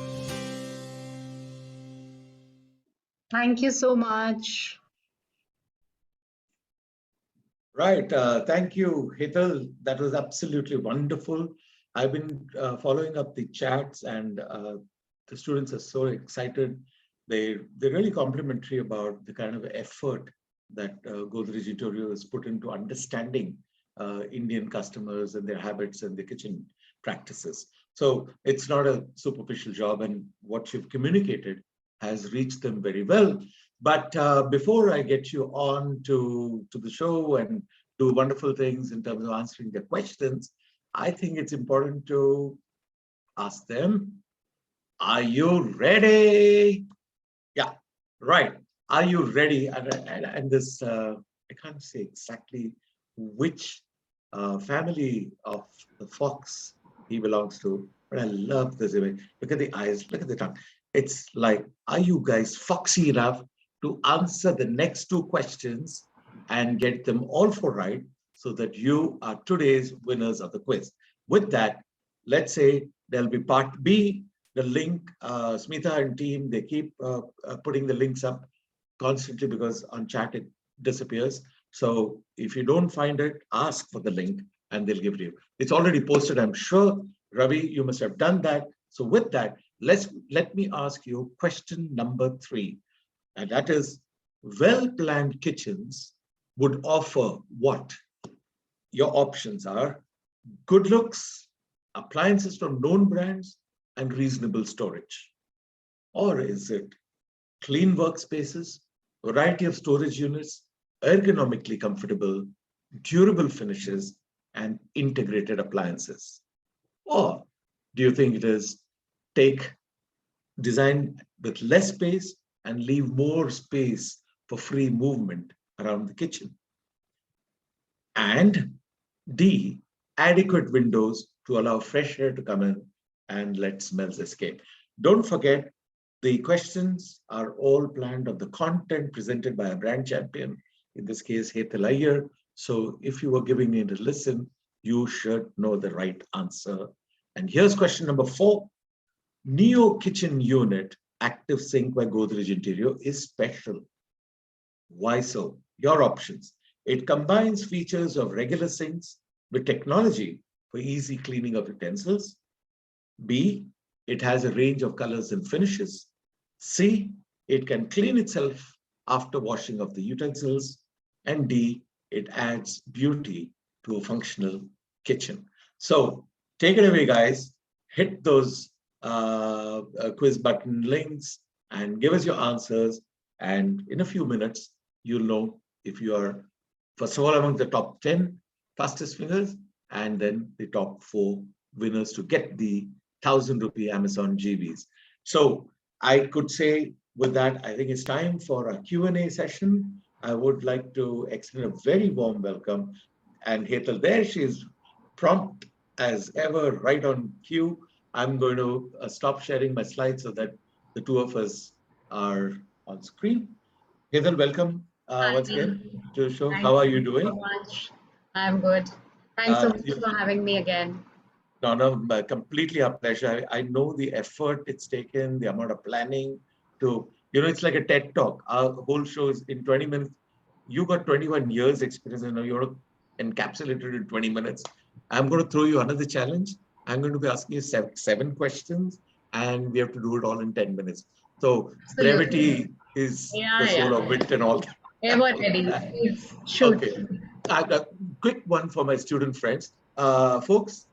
Thank you so much. Right. Thank you, Hital. That was absolutely wonderful. I've been following up the chats, and the students are so excited. They're really complimentary about the kind of effort that Godrej Interio has put into understanding Indian customers and their habits and their kitchen practices. So it's not a superficial job, and what you've communicated has reached them very well. But before I get you on to the show and do wonderful things in terms of answering their questions, I think it's important to ask them, are you ready? Yeah, right. Are you ready? And this, I can't say exactly which family of the fox he belongs to, but I love this image. Look at the eyes, look at the tongue. It's like, are you guys foxy enough to answer the next two questions and get them all four right, so that you are today's winners of the quiz? With that, let's say there'll be part B, the link. Smita and team, they keep putting the links up constantly because on chat it disappears. So if you don't find it, ask for the link and they'll give it to you. It's already posted, I'm sure. Ravi, you must have done that. So with that, let me ask you question number 3. And that is, well-planned kitchens would offer what? Your options are good looks, appliances from known brands, and reasonable storage. Or is it clean workspaces, variety of storage units, ergonomically comfortable, durable finishes, and integrated appliances? Or do you think it is take design with less space and leave more space for free movement around the kitchen? And D, adequate windows to allow fresh air to come in and let smells escape. Don't forget, the questions are all planned on the content presented by a brand champion, in this case, Hetal Iyer. So if you were giving it a listen, you should know the right answer. And here's question number 4. Neo Kitchen Unit Active Sink by Godrej Interio is special. Why so? Your options. It combines features of regular sinks with technology for easy cleaning of utensils. B, it has a range of colors and finishes. C, it can clean itself after washing of the utensils. And D, it adds beauty to a functional kitchen. So take it away, guys. Hit those quiz button links and give us your answers. And in a few minutes, you'll know if you are, first of all, among the top 10 fastest fingers, and then the top 4 winners to get the 1,000 rupee Amazon GBs. So I could say with that, I think it's time for a Q&A session. I would like to extend a very warm welcome. And Hetal, there she is, prompt as ever, right on cue. I'm going to stop sharing my slides so that the two of us are on screen. Hetal, welcome once again to the show. How are you doing? Thank you so much. I'm good. Thanks so much for having me again. No, completely a pleasure. I know the effort it's taken, the amount of planning to, it's like a TED talk. Our whole show is in 20 minutes. You got 21 years experience, and you're encapsulated in 20 minutes. I'm going to throw you another challenge. I'm going to be asking you seven questions, and we have to do it all in 10 minutes. So brevity is the soul of wit and all that. Ever ready. Please shoot. Okay. A quick one for my student friends. Folks,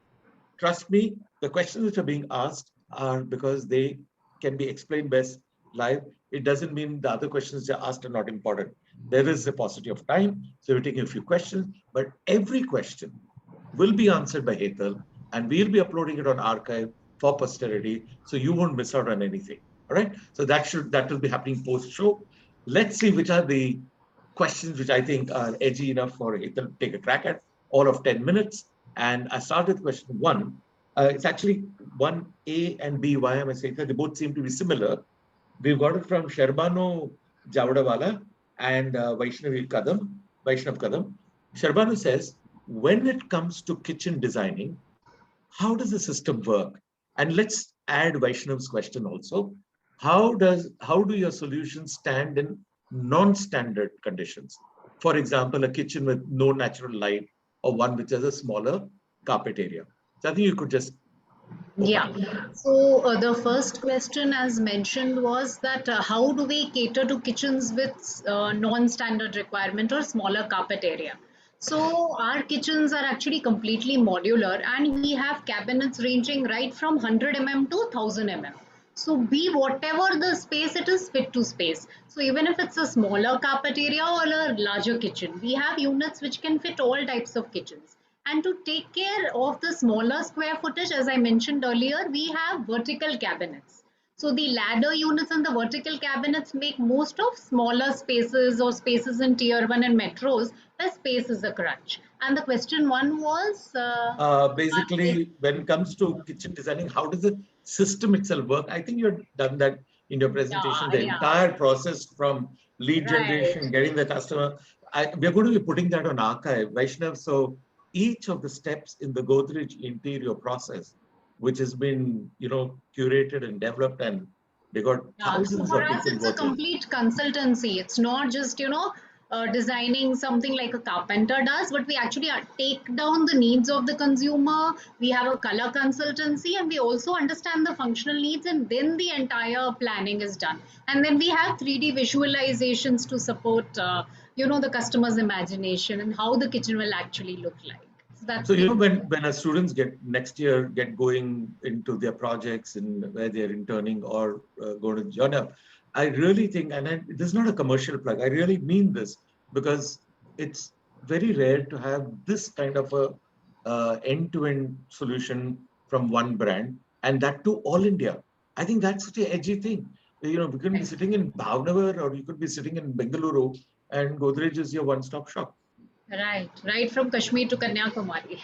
trust me, the questions which are being asked are because they can be explained best live. It doesn't mean the other questions that are asked are not important. There is a paucity of time, so we're taking a few questions, but every question will be answered by Hetal, and we'll be uploading it on archive for posterity, so you won't miss out on anything. All right. So that will be happening post-show. Let's see which are the questions which I think are edgy enough for Hetal to take a crack at, all of 10 minutes. And I start with question 1. It's actually 1A and B. Why am I saying that? They both seem to be similar. We've got it from Sharbano Javadawala and Vaishnav Kadam. Sharbano says, when it comes to kitchen designing, how does the system work? And let's add Vaishnav's question also. How do your solutions stand in non-standard conditions? For example, a kitchen with no natural light, or one which has a smaller carpet area. So I think you could just open Yeah. up. So the first question, as mentioned, was that how do we cater to kitchens with non-standard requirement or smaller carpet area? So our kitchens are actually completely modular, and we have cabinets ranging right from 100 to 1000 So be whatever the space, it is fit to space. So even if it's a smaller carpet area or a larger kitchen, we have units which can fit all types of kitchens. And to take care of the smaller square footage, as I mentioned earlier, we have vertical cabinets. So the ladder units and the vertical cabinets make most of smaller spaces or spaces in tier 1 and metros where space is a crunch. And the question one was Basically, when it comes to kitchen designing, how does the system itself work? I think you've done that in your presentation, the yeah, entire process from lead right. generation, getting the customer. We're going to be putting that on archive, Vaishnav. So each of the steps in the Godrej Interior process, which has been, curated and developed, and they got Yeah, so thousands for of us, people it's a working. complete consultancy. It's not just, designing something like a carpenter does, but we actually take down the needs of the consumer. We have a color consultancy, and we also understand the functional needs, and then the entire planning is done. And then we have 3D visualizations to support, the customer's imagination and how the kitchen will actually look like. So that's So, the when our students get going into their projects and where they're interning or go to join up, I really think, and this is not a commercial plug, I really mean this because it's very rare to have this kind of a end-to-end solution from one brand, and that to all India. I think that's such an edgy thing. We could be sitting in Bhavnagar or you could be sitting in Bengaluru, and Godrej is your one-stop shop. right from Kashmir to Kanyakumari.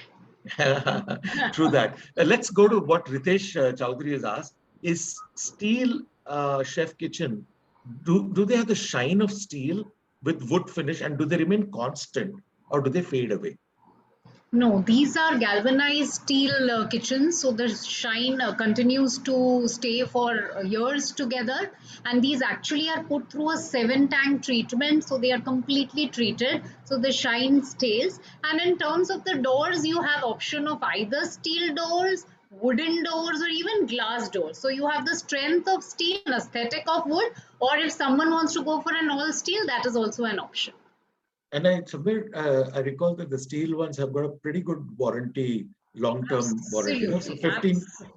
True that. Let's go to what Ritesh Chowdhury has asked. Is steel chef kitchen, do they have the shine of steel with wood finish, and do they remain constant or do they fade away? No, these are galvanized steel kitchens, so the shine continues to stay for years together. And these actually are put through a 7 tank treatment, so they are completely treated, so the shine stays. And in terms of the doors, you have option of either steel doors, wooden doors, or even glass doors. So you have the strength of steel and aesthetic of wood, or if someone wants to go for an all steel, that is also an option. And I recall that the steel ones have got a pretty good warranty, long-term warranty. So Absolutely, 15,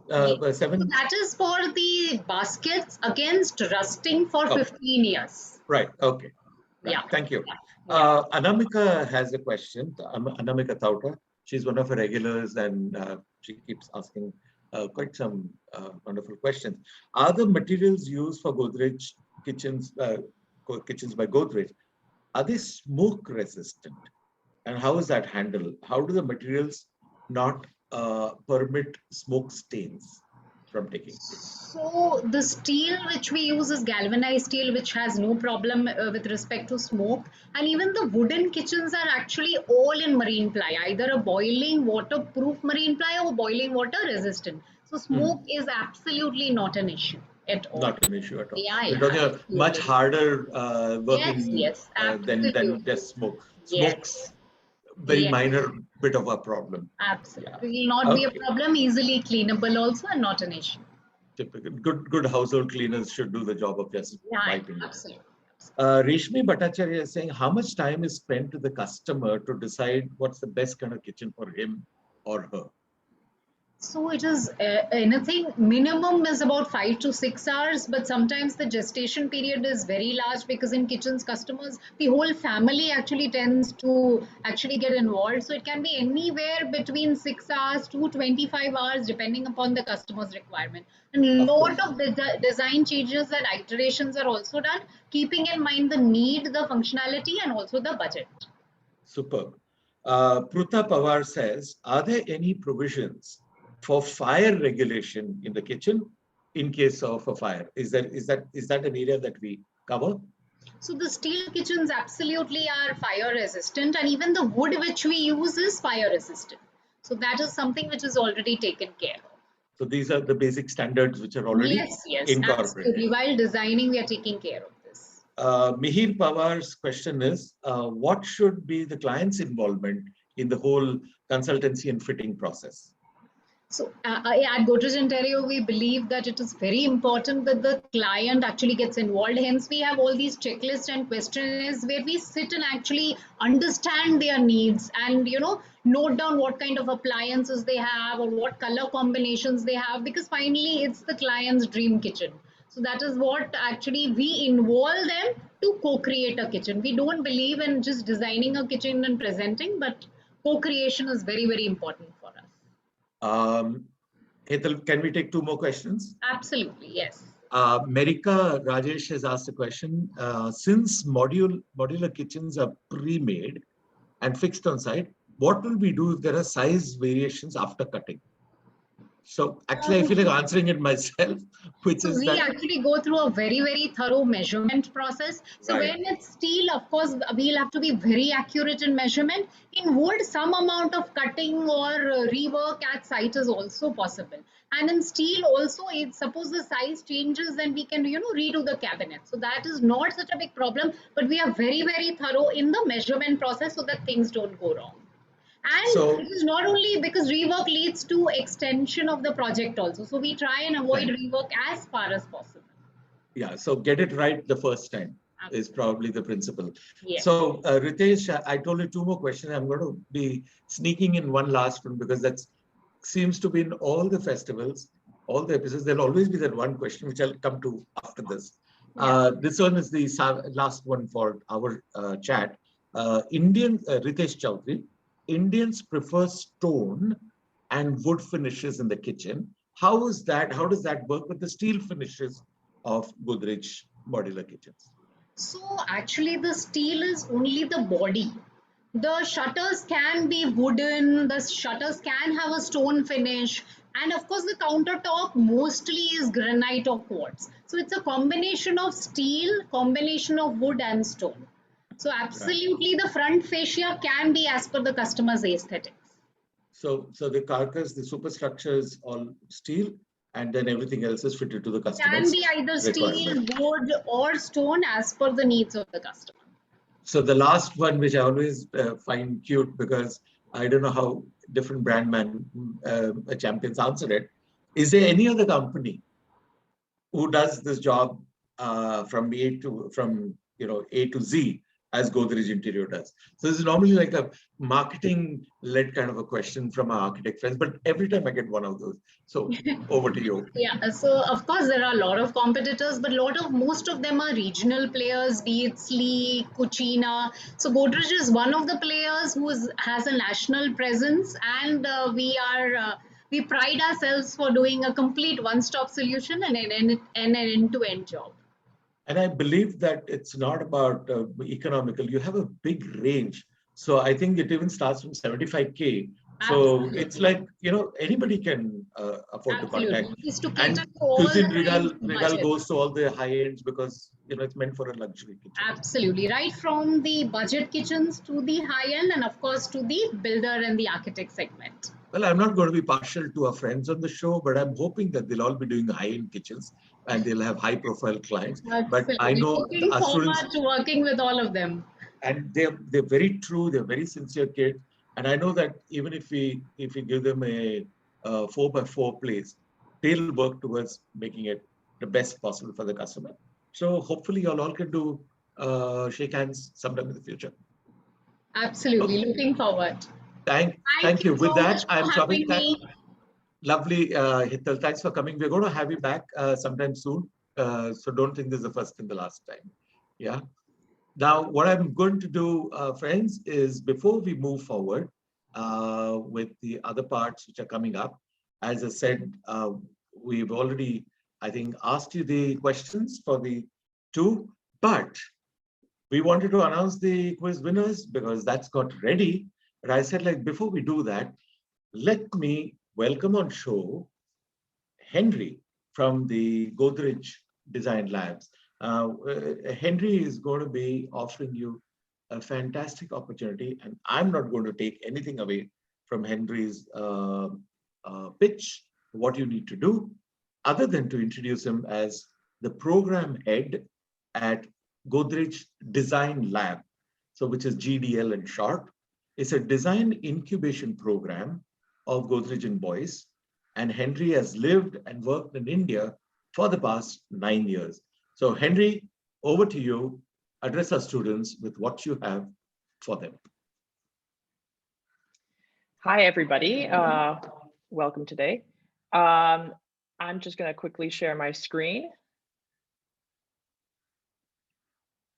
absolutely. So 7. that is for the baskets against rusting for Okay, 15 years. right. Okay, right. Yeah, Thank you. yeah. Anamika has a question. Anamika Tauta. She's one of our regulars, and she keeps asking quite some wonderful questions. Are the materials used for Godrej kitchens, kitchens by Godrej, are they smoke resistant? And how is that handled? How do the materials not permit smoke stains from taking place? So the steel which we use is galvanized steel, which has no problem with respect to smoke. And even the wooden kitchens are actually all in marine ply, either a boiling waterproof marine ply or boiling water resistant. So smoke Mhm. is absolutely not an issue at all. Not an issue at all. Yeah, We're yeah, talking a much absolutely. harder Yes, working yes, than absolutely. just smoke. Yes, Smoke's very yes, minor bit of a problem. Yeah. absolutely. Will not be a Okay. problem, easily cleanable also, and not an issue. Typical. Good household cleaners should do the job of just Yeah, wiping it. absolutely. Reshmi Bhattacharya is saying, how much time is spent to the customer to decide what's the best kind of kitchen for him or her? So it is anything minimum is about 5 to 6 hours, but sometimes the gestation period is very large because in kitchens, customers, the whole family actually tends to actually get involved. So it can be anywhere between 6 hours to 25 hours, depending upon the customer's requirement. And a Of lot course. of design changes and iterations are also done, keeping in mind the need, the functionality, and also the budget. Superb. Pruta Pawar says, are there any provisions for fire regulation in the kitchen in case of a fire? Is that an area that we cover? So the steel kitchens absolutely are fire resistant, and even the wood which we use is fire resistant. So that is something which is already taken care of. So these are the basic standards which are already Yes, yes, incorporated. absolutely. While designing, we are taking care of this. Mihir Pawar's question is, what should be the client's involvement in the whole consultancy and fitting process? So at Godrej Interio, we believe that it is very important that the client actually gets involved. Hence, we have all these checklists and questionnaires where we sit and actually understand their needs and note down what kind of appliances they have or what color combinations they have, because finally it's the client's dream kitchen. So that is what actually we involve them to co-create a kitchen. We don't believe in just designing a kitchen and presenting, but co-creation is very, very important for us. Hetal, can we take two more questions? Absolutely, yes. Merika Rajesh has asked a question. Since modular kitchens are pre-made and fixed on site, what will we do if there are size variations after cutting? So actually, I feel like answering it myself, which So is we that actually go through a very, very thorough measurement process. So right. when it's steel, of course, we'll have to be very accurate in measurement. In wood, some amount of cutting or rework at site is also possible. And in steel also, if suppose the size changes, then we can, redo the cabinet. So that is not such a big problem, but we are very, very thorough in the measurement process so that things don't go wrong. And So it is not only because rework leads to extension of the project also. So we try and avoid right. rework as far as possible. Yeah, so get it right the first time is Absolutely. probably the principle. Yes. So Ritesh, I told you two more questions. I'm going to be sneaking in one last one because that seems to be in all the festivals, all the episodes. There'll always be that one question which I'll come to after this. Yeah. This one is the last one for our chat. Ritesh Chaudhary, Indians prefer stone and wood finishes in the kitchen. How is that? How does that work with the steel finishes of Godrej modular kitchens? So actually the steel is only the body. The shutters can be wooden, the shutters can have a stone finish, and of course the countertop mostly is granite or quartz. So it's a combination of steel, combination of wood and stone. So Right. absolutely the front fascia can be as per the customer's aesthetics. So the carcass, the superstructure is all steel, and then everything else is fitted to the Can customer's be either steel, requirement. wood, or stone as per the needs of the customer. So the last one, which I always find cute because I don't know how different brand champions answer it. Is there any other company who does this job from A to Z as Godrej Interio does? So this is normally like a marketing-led kind of a question from our architect friends, but every time I get one of those. So over to you. Yeah, so of course there are a lot of competitors, but most of them are regional players, be it Sleek, Cucina. So Godrej is one of the players who has a national presence, and we pride ourselves for doing a complete one-stop solution and an end-to-end job. And I believe that it's not about economical. You have a big range. So I think it even starts from 75K. So it's Absolutely. like, anybody can afford to contact. Absolutely. It is to cater And to all Cuisine kinds of Regal budgets. goes to all the high ends because, it's meant for a luxury kitchen. Absolutely. Right from the budget kitchens to the high end, and of course to the builder and the architect segment. Well, I'm not going to be partial to our friends on the show, but I'm hoping that they'll all be doing high-end kitchens and they'll have high-profile clients. But I Absolutely. know Looking our students, forward to working with all of them. and they're very true, they're very sincere kids, and I know that even if we give them a 4x4 place, they'll work towards making it the best possible for the customer. So hopefully you all can do shake hands sometime in the future. Absolutely. Okay. Looking forward. Thank Thank you you. With so much that, for I'm stopping having that. me. Lovely, Hital. Thanks for coming. We're going to have you back sometime soon. So don't think this is the first and the last time. Yeah. Now, what I'm going to do, friends, is before we move forward with the other parts which are coming up, as I said, we've already, I think, asked you the questions for the two, but we wanted to announce the quiz winners because that's got ready. But I said, like, before we do that, let me welcome on show Henry from the Godrej Design Labs. Henry is going to be offering you a fantastic opportunity, and I'm not going to take anything away from Henry's pitch, what you need to do, other than to introduce him as the program head at Godrej Design Lab, so which is GDL in short. It's a design incubation program of Godrej and Boyce, and Henry has lived and worked in India for the past 9 years. So Henry, over to you. Address our students with what you have for them. Hi, everybody. Welcome today. I'm just going to quickly share my screen.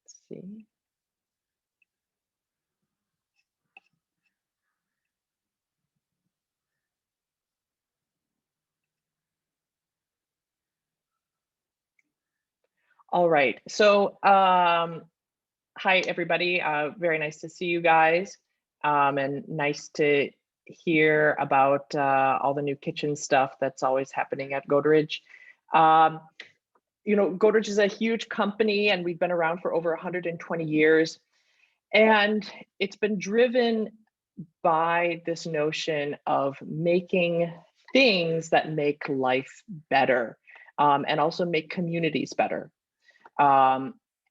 Let's see. All right. So, hi, everybody. Very nice to see you guys, and nice to hear about all the new kitchen stuff that's always happening at Godrej. You know, Godrej is a huge company, and we've been around for over 120 years. And it's been driven by this notion of making things that make life better, and also make communities better,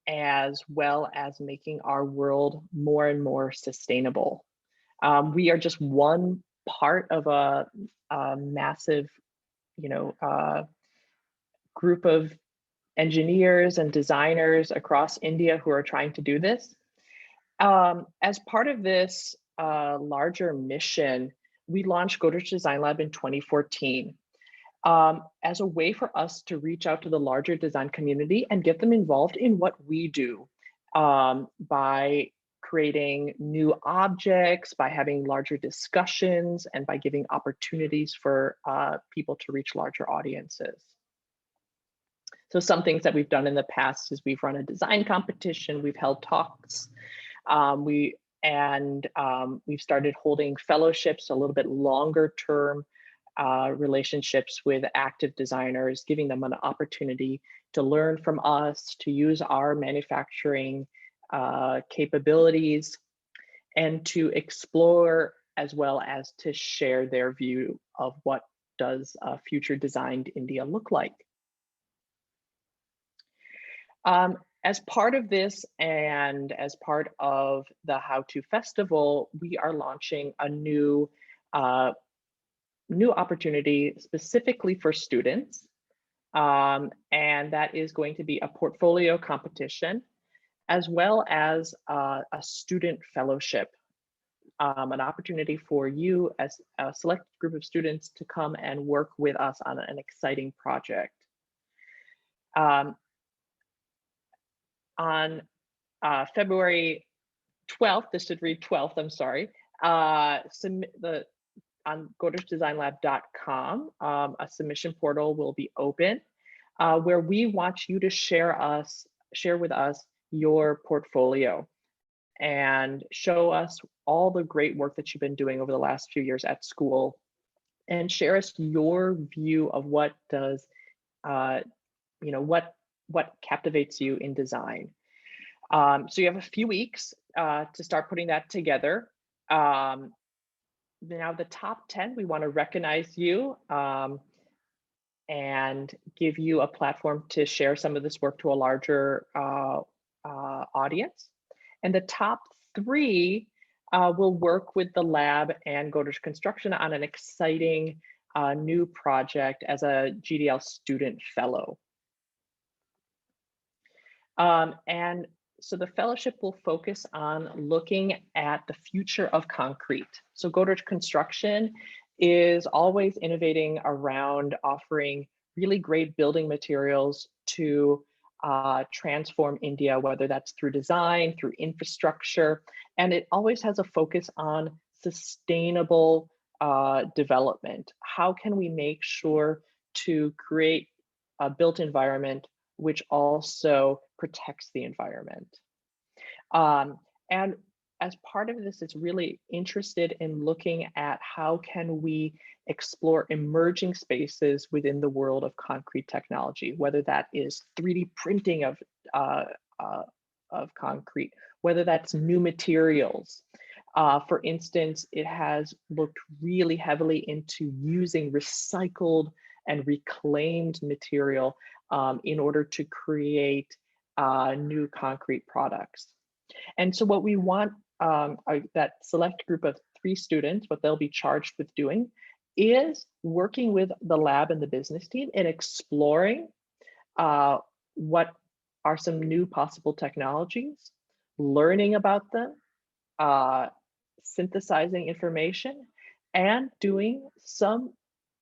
as well as making our world more and more sustainable. We are just one part of a massive, group of engineers and designers across India who are trying to do this. As part of this larger mission, we launched Godrej Design Lab in 2014 as a way for us to reach out to the larger design community and get them involved in what we do, by creating new objects, by having larger discussions, and by giving opportunities for people to reach larger audiences. So some things that we've done in the past is we've run a design competition, we've held talks, we've started holding fellowships, a little bit longer term relationships with active designers, giving them an opportunity to learn from us, to use our manufacturing capabilities, and to explore as well as to share their view of what does future designed India look like. As part of this and as part of the How To Festival, we are launching a new opportunity specifically for students. And that is going to be a portfolio competition, as well as a student fellowship, an opportunity for you as a select group of students to come and work with us on an exciting project. On February 12th, this should read 12th, I'm sorry, on godrejdesignlab.com, a submission portal will be open, where we want you to share with us your portfolio and show us all the great work that you've been doing over the last few years at school, and share us your view of what does, what captivates you in design. So you have a few weeks to start putting that together. Now the top 10, we want to recognize you and give you a platform to share some of this work to a larger audience. And the top 3 will work with the lab and Godrej Construction on an exciting new project as a GDL student fellow. And so the fellowship will focus on looking at the future of concrete. So Godrej Construction is always innovating around offering really great building materials to transform India, whether that's through design, through infrastructure, and it always has a focus on sustainable development. How can we make sure to create a built environment which also protects the environment? And as part of this, it's really interested in looking at how can we explore emerging spaces within the world of concrete technology, whether that is 3D printing of concrete, whether that's new materials. For instance, it has looked really heavily into using recycled and reclaimed material in order to create new concrete products. And so what we want that select group of 3 students, what they'll be charged with doing is working with the lab and the business team and exploring what are some new possible technologies, learning about them, synthesizing information, and doing some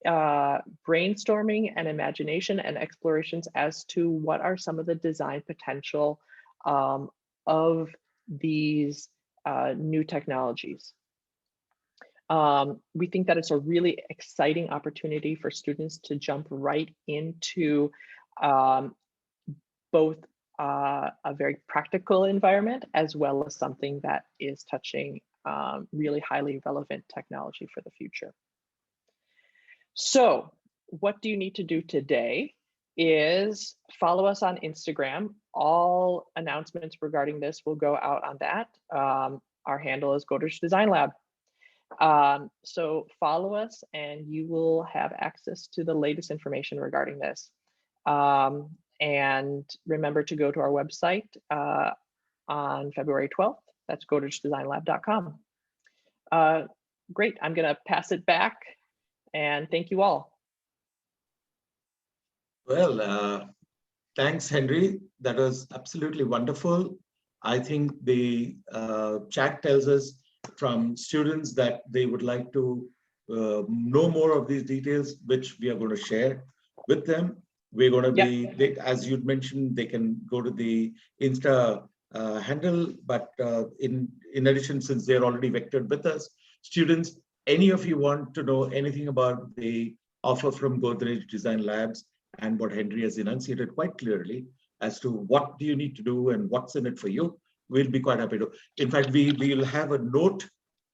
brainstorming and imagination and explorations as to what are some of the design potential of these new technologies. We think that it's a really exciting opportunity for students to jump right into both a very practical environment as well as something that is touching really highly relevant technology for the future. So what do you need to do today is follow us on Instagram. All announcements regarding this will go out on that. Our handle is Godrej Design Lab. So follow us and you will have access to the latest information regarding this. And remember to go to our website on February 12th. That's godrejdesignlab.com. Great, I'm gonna pass it back and thank you all. Well, thanks, Henry. That was absolutely wonderful. I think the chat tells us from students that they would like to know more of these details, which we are going to share with them. We're going to be, as you'd mentioned, they can go to the Insta handle, but in addition, since they're already vectored with us, students, any of you want to know anything about the offer from Godrej Design Labs and what Henry has enunciated quite clearly as to what do you need to do and what's in it for you, we'll be quite happy to. In fact, we will have a note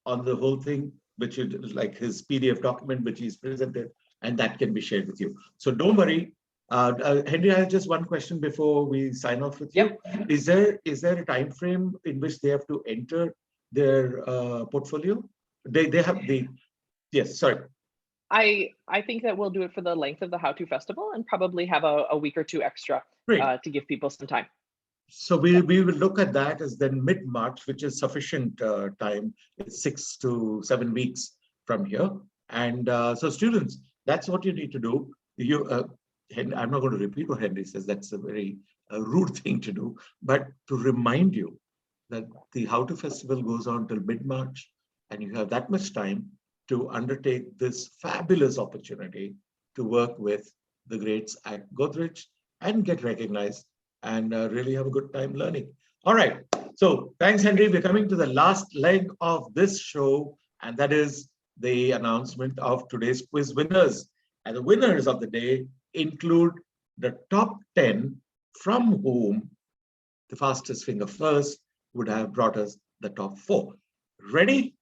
on the whole thing, which is like his PDF document, which he's presented, and that can be shared with you. So don't worry. Henry, I have just one question before we sign off with you. Is there a time frame in which they have to enter their portfolio? They have the, yes, sorry. I think that we'll do it for the length of the How To Festival and probably have a week or two extra to give people some time. So we will look at that as then mid-March, which is sufficient time. It's 6 to 7 weeks from here. And so students, that's what you need to do. I'm not going to repeat what Henry says. That's a very rude thing to do. But to remind you that the How To Festival goes on till mid-March, and you have that much time to undertake this fabulous opportunity to work with the greats at Godrej and get recognized and really have a good time learning. All right. So thanks, Henry. We're coming to the last leg of this show, and that is the announcement of today's quiz winners. And the winners of the day include the top 10 from whom the fastest finger first would have brought us the top 4. Ready?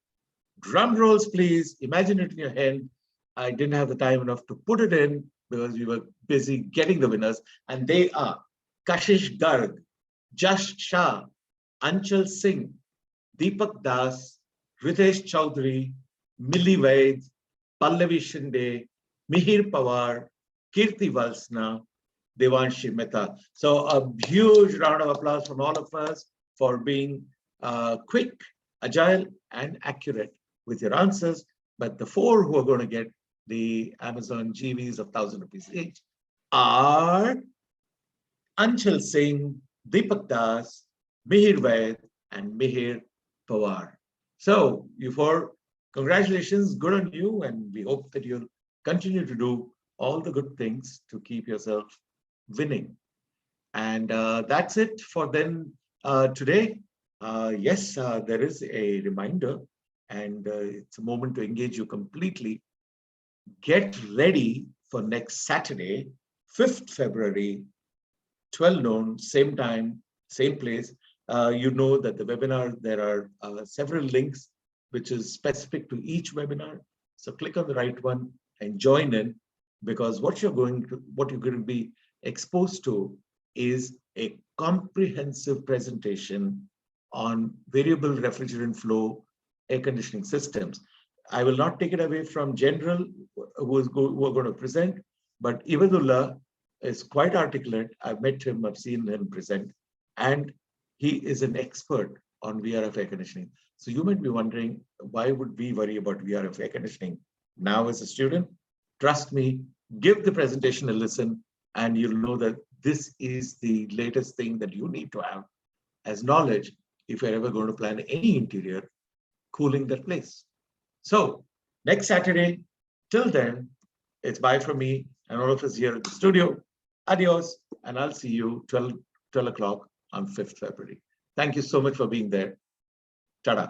Drum rolls, please. Imagine it in your head. I didn't have the time enough to put it in because we were busy getting the winners. And they are Kashish Garg, Jash Shah, Anchal Singh, Deepak Das, Ritesh Chaudhary, Milli Vaid, Pallavi Shinde, Mihir Pawar, Kirti Valsna, Devanshi Mehta. So a huge round of applause from all of us for being quick, agile, and accurate with your answers. But the 4 who are going to get the Amazon GVs of 1,000 rupees each are Anchal Singh, Deepak Das, Mihir Vaid, and Mihir Pawar. So you 4, congratulations, good on you, and we hope that you'll continue to do all the good things to keep yourself winning. And that's it for then today. Yes, there is a reminder, and it's a moment to engage you completely. Get ready for next Saturday, 5th February, 12 noon, same time, same place. You know that the webinar, there are several links which is specific to each webinar. So click on the right one and join in, because what you're going to be exposed to is a comprehensive presentation on variable refrigerant flow air conditioning systems. I will not take it away from General who are going to present, but Ibadullah is quite articulate. I've met him, I've seen him present, and he is an expert on VRF air conditioning. So you might be wondering, why would we worry about VRF air conditioning? Now as a student, trust me, give the presentation a listen, and you'll know that this is the latest thing that you need to have as knowledge if you're ever going to plan any interior cooling that place. So next Saturday, till then, it's bye from me and all of us here at the studio. Adios, and I'll see you 12 o'clock on 5th February. Thank you so much for being there. Ta-da.